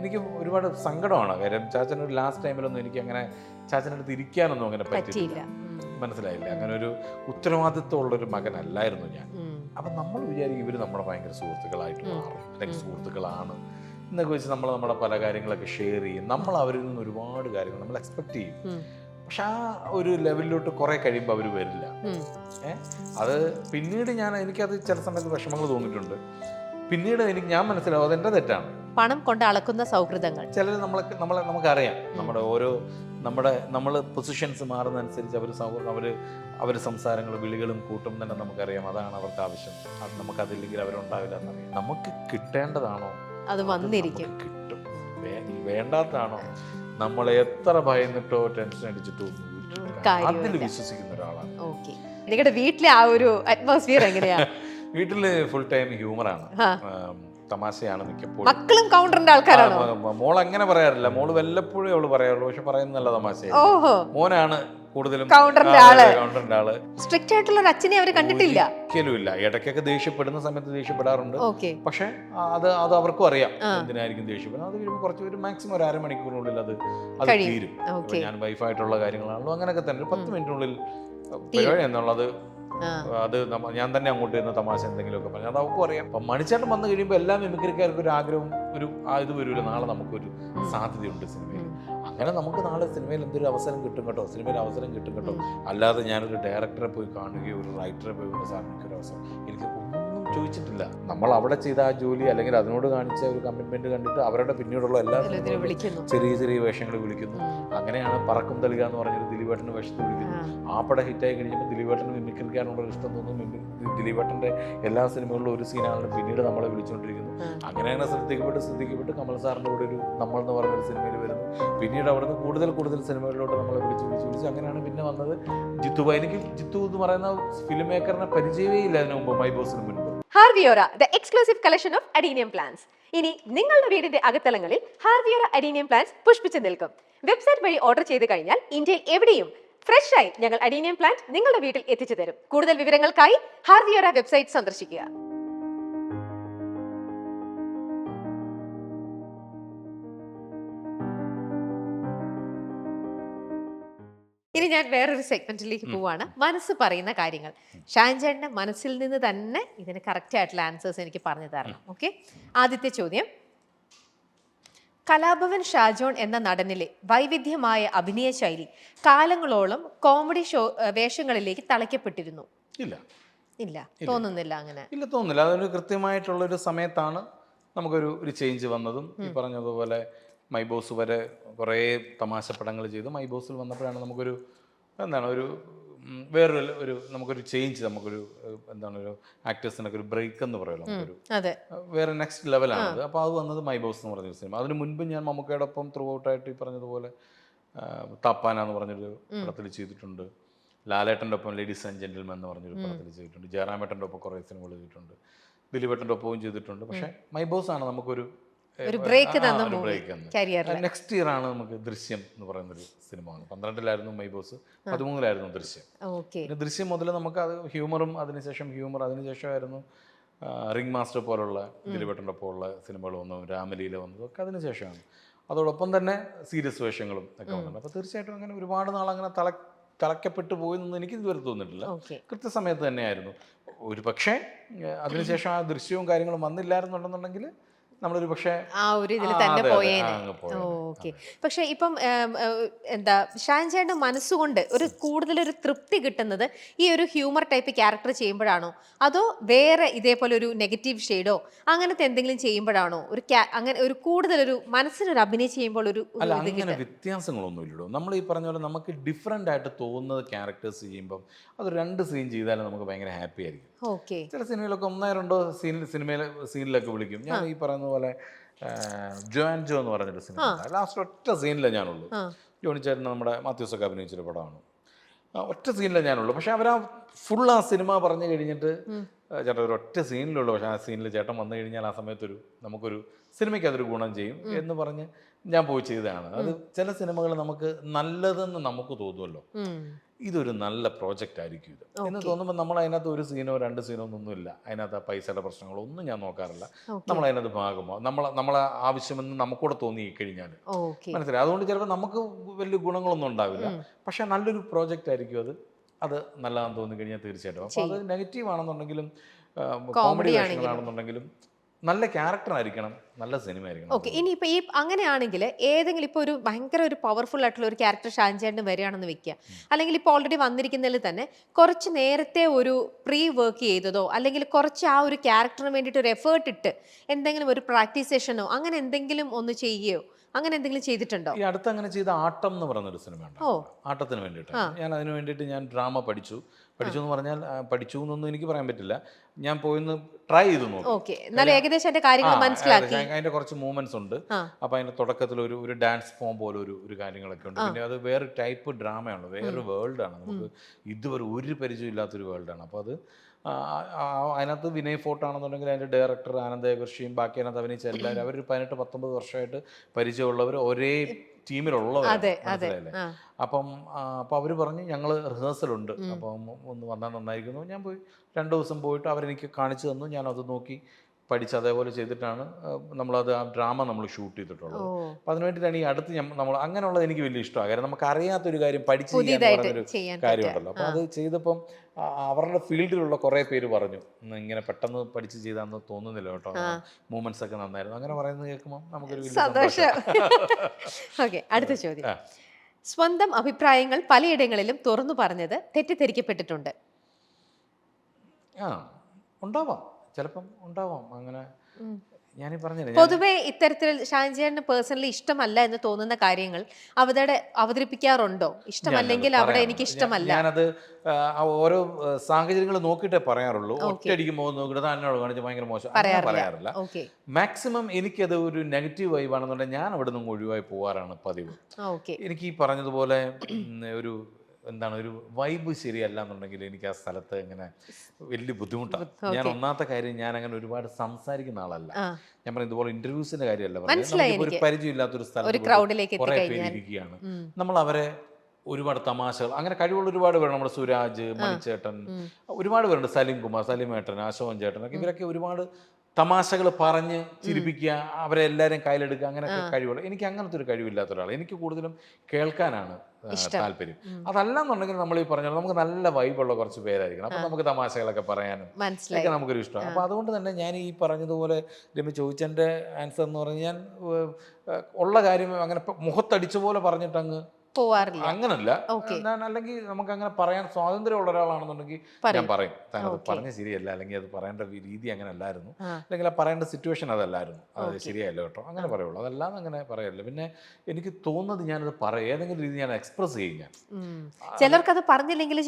എനിക്ക് ഒരുപാട് സങ്കടമാണ്. കാര്യം ചാച്ചനൊരു ലാസ്റ്റ് ടൈമിലൊന്നും എനിക്ക് അങ്ങനെ ചാച്ചനടുത്ത് ഇരിക്കാനൊന്നും അങ്ങനെ പറ്റിയില്ല. മനസ്സിലായില്ല, അങ്ങനെ ഒരു ഉത്തരവാദിത്വമുള്ളൊരു മകനല്ലായിരുന്നു ഞാൻ. അപ്പം നമ്മൾ വിചാരിക്കും ഇവർ നമ്മുടെ ഭയങ്കര സുഹൃത്തുക്കളായിട്ട് മാറും, അല്ലെങ്കിൽ സുഹൃത്തുക്കളാണ് എന്നൊക്കെ വെച്ച് നമ്മൾ നമ്മുടെ പല കാര്യങ്ങളൊക്കെ ഷെയർ ചെയ്യും. നമ്മൾ അവരിൽ നിന്ന് ഒരുപാട് കാര്യങ്ങൾ നമ്മൾ എക്സ്പെക്ട് ചെയ്യും. പക്ഷെ ആ ഒരു ലെവലിലോട്ട് കുറെ കഴിയുമ്പോൾ അവർ വരില്ല. അത് പിന്നീട് എനിക്കത് ചില സമയത്ത് വിഷമങ്ങൾ തോന്നിയിട്ടുണ്ട്. പിന്നീട് ഞാൻ മനസ്സിലാവും അതെന്റെ തെറ്റാണ്. പണം കൊണ്ട് അളക്കുന്ന സൗഹൃദങ്ങൾ ചിലർ നമുക്കറിയാം, നമ്മൾ പൊസിഷൻസ് മാറുന്നതനുസരിച്ച് അവർ സംസാരങ്ങളും വിളികളും കൂട്ടും തന്നെ നമുക്കറിയാം. അതാണ് അവർക്ക് ആവശ്യം. അത് നമുക്കതില്ലെങ്കിൽ അവരുണ്ടാവില്ല എന്നറിയാം. നമുക്ക് കിട്ടേണ്ടതാണോ അത് വന്നിരിക്കും, കിട്ടും. വേണ്ടാത്തതാണോ നമ്മൾ എത്ര ഭയന്നിട്ടോ ടെൻഷൻ അടിച്ചിട്ടോ അതിൽ വിശ്വസിക്കുന്ന ഒരാളാണ്. നിങ്ങളുടെ വീട്ടിലെ ആ ഒരു അറ്റ്മോസ്ഫിയർ എങ്ങനെയാ? വീട്ടില് ഫുൾ ടൈം ഹ്യൂമറാണ്, തമാശയാണ് മിക്കപ്പോഴും. മക്കളും കൗണ്ടറിന്റെ ആൾക്കാരാണോ? മോൾ അങ്ങനെ പറയാറില്ല, മോള് വല്ലപ്പോഴും അവള് പറയാറുള്ളൂ. പക്ഷെ പറയുന്ന നല്ല തമാശയാണ്. മോനാണ് കൂടുതലും കൗണ്ടറിന്റെ ആള്. സ്ട്രിക്റ്റ് ആയിട്ടുള്ള ഒരു അച്ഛനെ അവര് കണ്ടിട്ടില്ല, ഒരിക്കലും ഇല്ല. ഇടയ്ക്കൊക്കെ ദേഷ്യപ്പെടുന്ന സമയത്ത് ദേഷ്യപ്പെടാറുണ്ട്. പക്ഷെ അത് അവർക്കും അറിയാം എന്തിനായിരിക്കും ദേഷ്യപ്പെടുന്നത്. അത് കഴിയുമ്പോൾ കുറച്ച് മാക്സിമം ഒരു അരമണിക്കൂറിനുള്ളിൽ അത് തീരും. ഞാൻ വൈഫായിട്ടുള്ള കാര്യങ്ങളാണല്ലോ, അങ്ങനെയൊക്കെ തന്നെ 10 മിനിറ്റിനുള്ളിൽ എന്നുള്ളത് അത് ഞാൻ തന്നെ അങ്ങോട്ട് ഇരുന്ന തമാശ എന്തെങ്കിലുമൊക്കെ പറഞ്ഞു അത് അവൾക്കും അറിയാം. അപ്പം മണിച്ചേട്ടൻ വന്നു കഴിയുമ്പോൾ എല്ലാ മിമിക്രിക്കാർക്കും ഒരു ആഗ്രഹം, ഇത് വരൂല, നാളെ നമുക്കൊരു സാധ്യതയുണ്ട് സിനിമയിൽ. അങ്ങനെ നമുക്ക് നാളെ സിനിമയിൽ എന്തൊരു അവസരം കിട്ടും കേട്ടോ, സിനിമയിൽ അവസരം കിട്ടും കേട്ടോ. അല്ലാതെ ഞാനൊരു ഡയറക്ടറെ പോയി കാണുകയോ ഒരു റൈറ്ററെ പോയി കൊണ്ട് സാർ എനിക്കൊരു അവസരം, എനിക്ക് ഒന്നും ചോദിച്ചിട്ടില്ല. നമ്മൾ അവിടെ ചെയ്ത ആ ജോലി അല്ലെങ്കിൽ അതിനോട് കാണിച്ച ഒരു കമ്മിറ്റ്മെന്റ് കണ്ടിട്ട് അവരുടെ പിന്നീടുള്ള എല്ലാ ചെറിയ ചെറിയ വേഷങ്ങൾ വിളിക്കുന്നു. അങ്ങനെയാണ് പറക്കും തളിക എന്ന് പറഞ്ഞൊരു ദിലീപേട്ടൻ്റെ വേഷത്തിൽ വിളിക്കുന്നു. ആ പടം ഹിറ്റായി കഴിഞ്ഞപ്പോൾ ദിലീപേട്ടന് മിമിക്രിക്കാനുള്ള ഇഷ്ടം തോന്നുന്നു. ദിലീപേട്ടൻ്റെ എല്ലാ സിനിമകളിലും ഒരു സീനാണ് പിന്നീട് നമ്മളെ വിളിച്ചുകൊണ്ടിരിക്കുന്നു. അങ്ങനെയാണ് ശ്രദ്ധിക്കപ്പെട്ട് കമൽ സാറിൻ്റെ കൂടെ ഒരു നമ്മൾ എന്ന് പറഞ്ഞൊരു സിനിമയിൽ വരുന്നു. പിന്നീട് അവിടുന്ന് കൂടുതൽ സിനിമകളിലോട്ട് നമ്മളെ വിളിച്ച് അങ്ങനെയാണ് പിന്നെ വന്നത് ജിത്തു. എനിക്ക് ജിത്തു എന്ന് പറയുന്ന ഫിലിം മേക്കറിനെ പരിചയമേ ഇല്ല അതിനു മുമ്പ്, മൈ ബോസിന് മുൻപ്. ഹാർവിയോറ, the exclusive collection of adenium plants. ഇനി നിങ്ങളുടെ വീടിന്റെ അകത്തളങ്ങളിൽ ഹാർവിയോറ അഡീനിയം പ്ലാന്റ്സ് പുഷ്പിച്ചു നിൽക്കും. വെബ്സൈറ്റ് വഴി ഓർഡർ ചെയ്ത് കഴിഞ്ഞാൽ ഇന്ത്യയിൽ എവിടെയും ഫ്രഷ് ആയി ഞങ്ങൾ അഡീനിയം പ്ലാന്റ് നിങ്ങളുടെ വീട്ടിൽ എത്തിച്ചു തരും. കൂടുതൽ വിവരങ്ങൾക്കായി ഹാർവിയോറ വെബ്സൈറ്റ് സന്ദർശിക്കുക. ഇനി ഞാൻ വേറൊരു സെഗ്മെന്റിലേക്ക് പോവാണ്. മനസ്സ് പറയുന്ന കാര്യങ്ങൾ. ഷാൻചേട്ടന്റെ മനസ്സിൽ നിന്ന് തന്നെ ഇതിന് കറക്റ്റ് ആയിട്ടുള്ള ആൻസേഴ്സ് എനിക്ക് പറഞ്ഞു തരണം. ഓക്കെ, ആദ്യത്തെ ചോദ്യം, കലാഭവൻ ഷാജോൺ എന്ന നടനിലെ വൈവിധ്യമായ അഭിനയ ശൈലി കാലങ്ങളോളം കോമഡി വേഷങ്ങളിലേക്ക് തളയ്ക്കപ്പെട്ടിരുന്നു? ഇല്ല, തോന്നുന്നില്ല. അങ്ങനെ ഇല്ല, തോന്നുന്നില്ല. അതൊരു കൃത്യമായിട്ടുള്ളൊരു സമയത്താണ് നമുക്കൊരു ചേഞ്ച് വന്നതും. ഈ പറഞ്ഞതുപോലെ മൈ ബോസ് വരെ കുറേ തമാശ പടങ്ങൾ ചെയ്തു. മൈ ബോസിൽ വന്നപ്പോഴാണ് നമുക്കൊരു വേറൊരു നമുക്കൊരു ചേഞ്ച്, നമുക്കൊരു ഒരു ആക്ടേഴ്സിനൊക്കെ ഒരു ബ്രേക്ക് എന്ന് പറയുമല്ലോ, നമുക്കൊരു വേറെ നെക്സ്റ്റ് ലെവലാണത്. അപ്പോൾ അത് വന്നത് മൈ ബോസ് എന്ന് പറഞ്ഞൊരു സിനിമ. അതിന് മുൻപ് ഞാൻ മമ്മൂക്കയോടൊപ്പം ത്രൂ ഔട്ടായിട്ട് ഈ പറഞ്ഞതുപോലെ തപ്പാന എന്ന് പറഞ്ഞൊരു പടത്തിൽ ചെയ്തിട്ടുണ്ട്. ലാലേട്ടൻ്റെ ഒപ്പം ലേഡീസ് ആൻഡ് ജെന്റിൽമെൻ എന്ന് പറഞ്ഞൊരു പടത്തിൽ ചെയ്തിട്ടുണ്ട്. ജയറാമേട്ടൻ്റെ ഒപ്പം കുറേ സിനിമകൾ ചെയ്തിട്ടുണ്ട്. ദിലീപേട്ടൻ്റെ ഒപ്പവും ചെയ്തിട്ടുണ്ട്. പക്ഷേ മൈ ബോസ് ആണ് നമുക്കൊരു ബ്രേക്ക്. നെക്സ്റ്റ് ഇയർ ആണ് നമുക്ക് ദൃശ്യം എന്ന് പറയുന്നൊരു സിനിമ ആണ്. 12-ലായിരുന്നു മൈ ബോസ്, 13-ലായിരുന്നു ദൃശ്യം. പിന്നെ ദൃശ്യം മുതൽ നമുക്ക് അത് ഹ്യൂമറും അതിനുശേഷമായിരുന്നു റിംഗ് മാസ്റ്റർ പോലുള്ള ദിലീപേട്ടൻ്റെ ഒപ്പം ഉള്ള സിനിമകൾ വന്നു, രാമലീല വന്നതും ഒക്കെ അതിനുശേഷമാണ്. അതോടൊപ്പം തന്നെ സീരിയസ് വേഷങ്ങളും ഒക്കെ വന്നിട്ടുണ്ട്. അപ്പോൾ തീർച്ചയായിട്ടും അങ്ങനെ ഒരുപാട് നാൾ അങ്ങനെ തളയ്ക്കപ്പെട്ടു പോയെന്നൊന്നും എനിക്ക് ഇതുവരെ തോന്നിയിട്ടില്ല. കൃത്യസമയത്ത് തന്നെയായിരുന്നു. ഒരു പക്ഷേ അതിനുശേഷം ആ ദൃശ്യവും കാര്യങ്ങളും വന്നില്ലായിരുന്നുണ്ടെന്നുണ്ടെങ്കിൽ നമ്മളൊരു പക്ഷേ ആ ഒരു ഇതിൽ തന്നെ പോയേനെ. ഓക്കെ, പക്ഷെ ഇപ്പം എന്താ ഷാൻചേട്ടൻ്റെ മനസ്സുകൊണ്ട് ഒരു കൂടുതലൊരു തൃപ്തി കിട്ടുന്നത് ഈ ഒരു ഹ്യൂമർ ടൈപ്പ് ക്യാരക്ടർ ചെയ്യുമ്പോഴാണോ, അതോ വേറെ ഇതേപോലെ ഒരു നെഗറ്റീവ് ഷെയ്ഡോ അങ്ങനത്തെ എന്തെങ്കിലും ചെയ്യുമ്പോഴാണോ അങ്ങനെ ഒരു കൂടുതലൊരു മനസ്സിനൊരു അഭിനയം ചെയ്യുമ്പോൾ ഒരു അങ്ങനെ വ്യത്യാസങ്ങളൊന്നും ഇല്ലല്ലോ? നമ്മൾ ഈ പറഞ്ഞ പോലെ നമുക്ക് ഡിഫറെൻ്റ് ആയിട്ട് തോന്നുന്നത് ക്യാരക്ടേഴ്സ് ചെയ്യുമ്പം അത് 2 സീൻ ചെയ്താലും നമുക്ക് ഭയങ്കര ഹാപ്പി ആയിരിക്കും. ചില സിനിമയിലൊക്കെ 1-2 സീനിലൊക്കെ വിളിക്കും. ഞാൻ ഈ പറയുന്ന പോലെ ജോ എന്ന് പറഞ്ഞൊരു സിനിമ, ലാസ്റ്റ് ഒറ്റ സീനിലേ ഞാനുള്ളൂ. ജോണിച്ചേട്ടൻ നമ്മുടെ മാത്യൂസൊക്കെ അഭിനയിച്ചൊരു പടമാണ്. ഒറ്റ സീനിലേ ഞാനുള്ളൂ. പക്ഷെ അവർ ഫുൾ ആ സിനിമ പറഞ്ഞു കഴിഞ്ഞിട്ട് ചേട്ടൻ ഒരു ഒറ്റ സീനിലുള്ളൂ, പക്ഷേ ആ സീനിൽ ചേട്ടൻ വന്നു കഴിഞ്ഞാൽ ആ സമയത്തൊരു നമുക്കൊരു സിനിമയ്ക്ക് അതൊരു ഗുണം ചെയ്യും എന്ന് പറഞ്ഞ് ഞാൻ പോയി ചെയ്തതാണ്. അത് ചില സിനിമകൾ നമുക്ക് നല്ലതെന്ന് നമുക്ക് തോന്നുമല്ലോ, ഇതൊരു നല്ല പ്രോജക്റ്റ് ആയിരിക്കും ഇത് എന്ന് തോന്നുമ്പോൾ നമ്മൾ അതിനകത്ത് ഒരു സീനോ 2 സീനോ ഒന്നുമില്ല, അതിനകത്ത് ആ പൈസയുടെ പ്രശ്നങ്ങളോ ഒന്നും ഞാൻ നോക്കാറില്ല. നമ്മൾ അതിനകത്ത് ഭാഗമോ നമ്മളെ ആവശ്യമെന്ന് നമുക്കൂടെ തോന്നി കഴിഞ്ഞാൽ മനസ്സിലായി. അതുകൊണ്ട് ചിലപ്പോൾ നമുക്ക് വലിയ ഗുണങ്ങളൊന്നും ഉണ്ടാവില്ല, പക്ഷെ നല്ലൊരു പ്രോജക്റ്റ് ആയിരിക്കും അത് നല്ലതാണെന്ന് തോന്നി കഴിഞ്ഞാൽ തീർച്ചയായിട്ടും. അപ്പോൾ അത് നെഗറ്റീവ് ആണെന്നുണ്ടെങ്കിലും കോമഡി വേഷങ്ങളാണെന്നുണ്ടെങ്കിലും നല്ല ക്യാരക്ടർ ആയിരിക്കണം, നല്ല സിനിമ ആയിരിക്കണം. ഓക്കെ, ഇനിയിപ്പോൾ ഈ അങ്ങനെയാണെങ്കിൽ ഏതെങ്കിലും ഇപ്പോൾ ഒരു ഭയങ്കര ഒരു പവർഫുൾ ആയിട്ടുള്ള ഒരു ക്യാരക്ടർ ഷാൻചേട്ടന് വരികയാണെന്ന് വെക്കുക, അല്ലെങ്കിൽ ഇപ്പോൾ ഓൾറെഡി വന്നിരിക്കുന്നതിൽ തന്നെ കുറച്ച് നേരത്തെ ഒരു പ്രീ വർക്ക് ചെയ്തതോ അല്ലെങ്കിൽ കുറച്ച് ആ ഒരു ക്യാരക്ടറിന് വേണ്ടിയിട്ട് ഒരു എഫേർട്ട് ഇട്ട് എന്തെങ്കിലും ഒരു പ്രാക്ടീസ് സെഷനോ അങ്ങനെ എന്തെങ്കിലും ഒന്ന് ചെയ്യുകയോ അങ്ങനെ എന്തെങ്കിലും ചെയ്തിട്ടുണ്ടോ? ഈ അടുത്ത് അങ്ങനെ ചെയ്ത ആട്ടം എന്ന് പറയുന്നൊരു സിനിമയുണ്ട്. ആട്ടത്തിന് വേണ്ടിയിട്ട് ഞാൻ അതിന് വേണ്ടിയിട്ട് ഞാൻ ഡ്രാമ പഠിച്ചു എന്ന് പറഞ്ഞാൽ പഠിച്ചു എന്നൊന്നും എനിക്ക് പറയാൻ പറ്റില്ല, ഞാൻ പോയിന്ന് ട്രൈ ചെയ്തു നോക്കി. ഏകദേശം അതിന്റെ കുറച്ച് മൂവ്മെന്റ്സ് ഉണ്ട്. അപ്പൊ അതിന്റെ തുടക്കത്തിൽ ഒരു ഡാൻസ് ഫോം പോലെ ഒരു കാര്യങ്ങളൊക്കെ ഉണ്ട്. പിന്നെ അത് വേറെ ടൈപ്പ് ഡ്രാമയാണ്, വേറൊരു വേൾഡാണ്, നമുക്ക് ഇതുവരെ ഒരു പരിചയം ഇല്ലാത്തൊരു വേൾഡാണ്. അപ്പോൾ അത് അതിനകത്ത് വിനയ് ഫോർട്ട് ആണെന്നുണ്ടെങ്കിൽ അതിൻ്റെ ഡയറക്ടർ ആനന്ദകൃഷിയും ബാക്കി അതിനകത്ത് അഭിനയിച്ച എല്ലാവരും അവരൊരു 18-19 വർഷമായിട്ട് പരിചയമുള്ളവർ, ഒരേ ടീമിലുള്ളവർ, മനസ്സിലായില്ലേ? അപ്പം അവർ പറഞ്ഞ് ഞങ്ങൾ റിഹേഴ്സലുണ്ട്, അപ്പം ഒന്ന് വന്നാൽ നന്നായിരിക്കുന്നു. ഞാൻ പോയി 2 ദിവസം പോയിട്ട് അവരെനിക്ക് കാണിച്ചു തന്നു, ഞാനത് നോക്കി പഠിച്ച് അതേപോലെ ചെയ്തിട്ടാണ് നമ്മളത് ആ ഡ്രാമ നമ്മൾ ഷൂട്ട് ചെയ്തിട്ടുള്ളത്. അപ്പം അതിന് വേണ്ടിയിട്ടാണ് ഈ അടുത്ത് നമ്മൾ അങ്ങനെയുള്ളത് എനിക്ക് വലിയ ഇഷ്ടമാണ്. കാരണം നമുക്ക് അറിയാത്തൊരു കാര്യം പഠിച്ച് ചെയ്യാനൊരു കാര്യമുണ്ടല്ലോ. അപ്പോൾ അത് ചെയ്തപ്പം അവരുടെ ഫീൽഡിലുള്ള കുറേ പേര് പറഞ്ഞു ഇങ്ങനെ പെട്ടെന്ന് പഠിച്ച് ചെയ്താന്ന് തോന്നുന്നില്ല കേട്ടോ, മൂവ്മെന്റ്സ് ഒക്കെ നന്നായിരുന്നു, അങ്ങനെ പറയുന്നത് കേൾക്കുമ്പോൾ നമുക്കൊരു വലിയ സന്തോഷം. ഓക്കെ, അടുത്ത ചോദ്യം. സ്വന്തം അഭിപ്രായങ്ങൾ പലയിടങ്ങളിലും തുറന്നു പറഞ്ഞത് തെറ്റിദ്ധരിക്കപ്പെട്ടിട്ടുണ്ട്? ഉണ്ടാവാം, ചിലപ്പം ഉണ്ടാവാം അങ്ങനെ. ഞാനീ പറഞ്ഞില്ലേ, പൊതുവെ ഇത്തരത്തിൽ ഷാൻചേട്ടന് പേഴ്സണലി ഇഷ്ടമല്ല എന്ന് തോന്നുന്ന കാര്യങ്ങൾ അവിടെ അവതരിപ്പിക്കാറുണ്ടോ? ഇഷ്ടമല്ലെങ്കിൽ അവിടെ എനിക്ക് ഇഷ്ടമല്ല, ഞാനത് ഓരോ സാഹചര്യങ്ങൾ നോക്കിയിട്ടേ പറയാറുള്ളൂ. ഒറ്റയടിക്കുമ്പോൾ നോക്കിയിട്ട് എന്നോട് കാണിച്ച് ഭയങ്കര മോശം പറയാറില്ല. മാക്സിമം എനിക്കത് ഒരു നെഗറ്റീവ് വൈബാണെന്നുണ്ടെങ്കിൽ ഞാൻ അവിടെ നിന്ന് ഒഴിവായി പോകാറാണ് പതിവ്. എനിക്ക് ഈ പറഞ്ഞതുപോലെ ഒരു വൈബ് ശരിയല്ല എന്നുണ്ടെങ്കിൽ എനിക്ക് ആ സ്ഥലത്ത് ഇങ്ങനെ വലിയ ബുദ്ധിമുട്ടാണ്. ഞാൻ ഒന്നാമത്തെ കാര്യം, ഞാൻ അങ്ങനെ ഒരുപാട് സംസാരിക്കുന്ന ആളല്ല. ഞാൻ പറഞ്ഞ ഇതുപോലെ ഇന്റർവ്യൂസിന്റെ കാര്യമല്ല, ഒരു പരിചയമില്ലാത്തൊരു സ്ഥലത്ത് കുറെ പേര് ഇരിക്കുകയാണ്, നമ്മൾ അവരെ ഒരുപാട് തമാശകൾ, അങ്ങനെ കഴിവുള്ള ഒരുപാട് പേര്, നമ്മുടെ സുരാജ്, മണിച്ചേട്ടൻ, ഒരുപാട് പേരുണ്ട്, സലീം കുമാർ, സലീമേട്ടൻ, അശോകൻ ചേട്ടൻ, ഇവരൊക്കെ ഒരുപാട് തമാശകൾ പറഞ്ഞ് ചിരിപ്പിക്കുക, അവരെ എല്ലാവരും കയ്യിലെടുക്കുക, അങ്ങനെയൊക്കെ കഴിവുള്ള. എനിക്ക് അങ്ങനത്തെ ഒരു കഴിവില്ലാത്ത ഒരാൾ. എനിക്ക് കൂടുതലും കേൾക്കാനാണ് താല്പര്യം. അതല്ലെന്നുണ്ടെങ്കിൽ നമ്മൾ ഈ പറഞ്ഞാൽ നമുക്ക് നല്ല വൈബുള്ള കുറച്ച് പേരായിരിക്കണം, അപ്പം നമുക്ക് തമാശകളൊക്കെ പറയാനും ഒക്കെ നമുക്കൊരു ഇഷ്ടമാണ്. അപ്പം അതുകൊണ്ട് തന്നെ ഞാൻ ഈ പറഞ്ഞതുപോലെ രമ്യ ചോദിച്ചതിൻ്റെ ആൻസർ എന്ന് പറഞ്ഞാൽ ഞാൻ ഉള്ള കാര്യം അങ്ങനെ മുഖത്തടിച്ച പോലെ പറഞ്ഞിട്ടങ്ങ് പോവാറില്ല, അങ്ങനല്ല. അല്ലെങ്കിൽ നമുക്ക് അങ്ങനെ പറയാൻ സ്വാതന്ത്ര്യമുള്ള ഒരാളാണെന്നുണ്ടെങ്കിൽ ഞാൻ പറയും, താങ്കൾ പറഞ്ഞ ശരിയല്ല, അല്ലെങ്കിൽ അത് പറയേണ്ട രീതി അങ്ങനെ അല്ലായിരുന്നു, അല്ലെങ്കിൽ ആ പറയേണ്ട സിറ്റുവേഷൻ അതല്ലായിരുന്നു, അത് ശരിയല്ല കേട്ടോ, അങ്ങനെ പറയുള്ളൂ. അതല്ലാതെ അങ്ങനെ പറയല്ല. പിന്നെ എനിക്ക് തോന്നുന്നത് ഞാനത് ഏതെങ്കിലും രീതി ഞാൻ എക്സ്പ്രസ് ചെയ്യും. ഞാൻ ചിലർക്കത് പറഞ്ഞില്ലെങ്കിൽ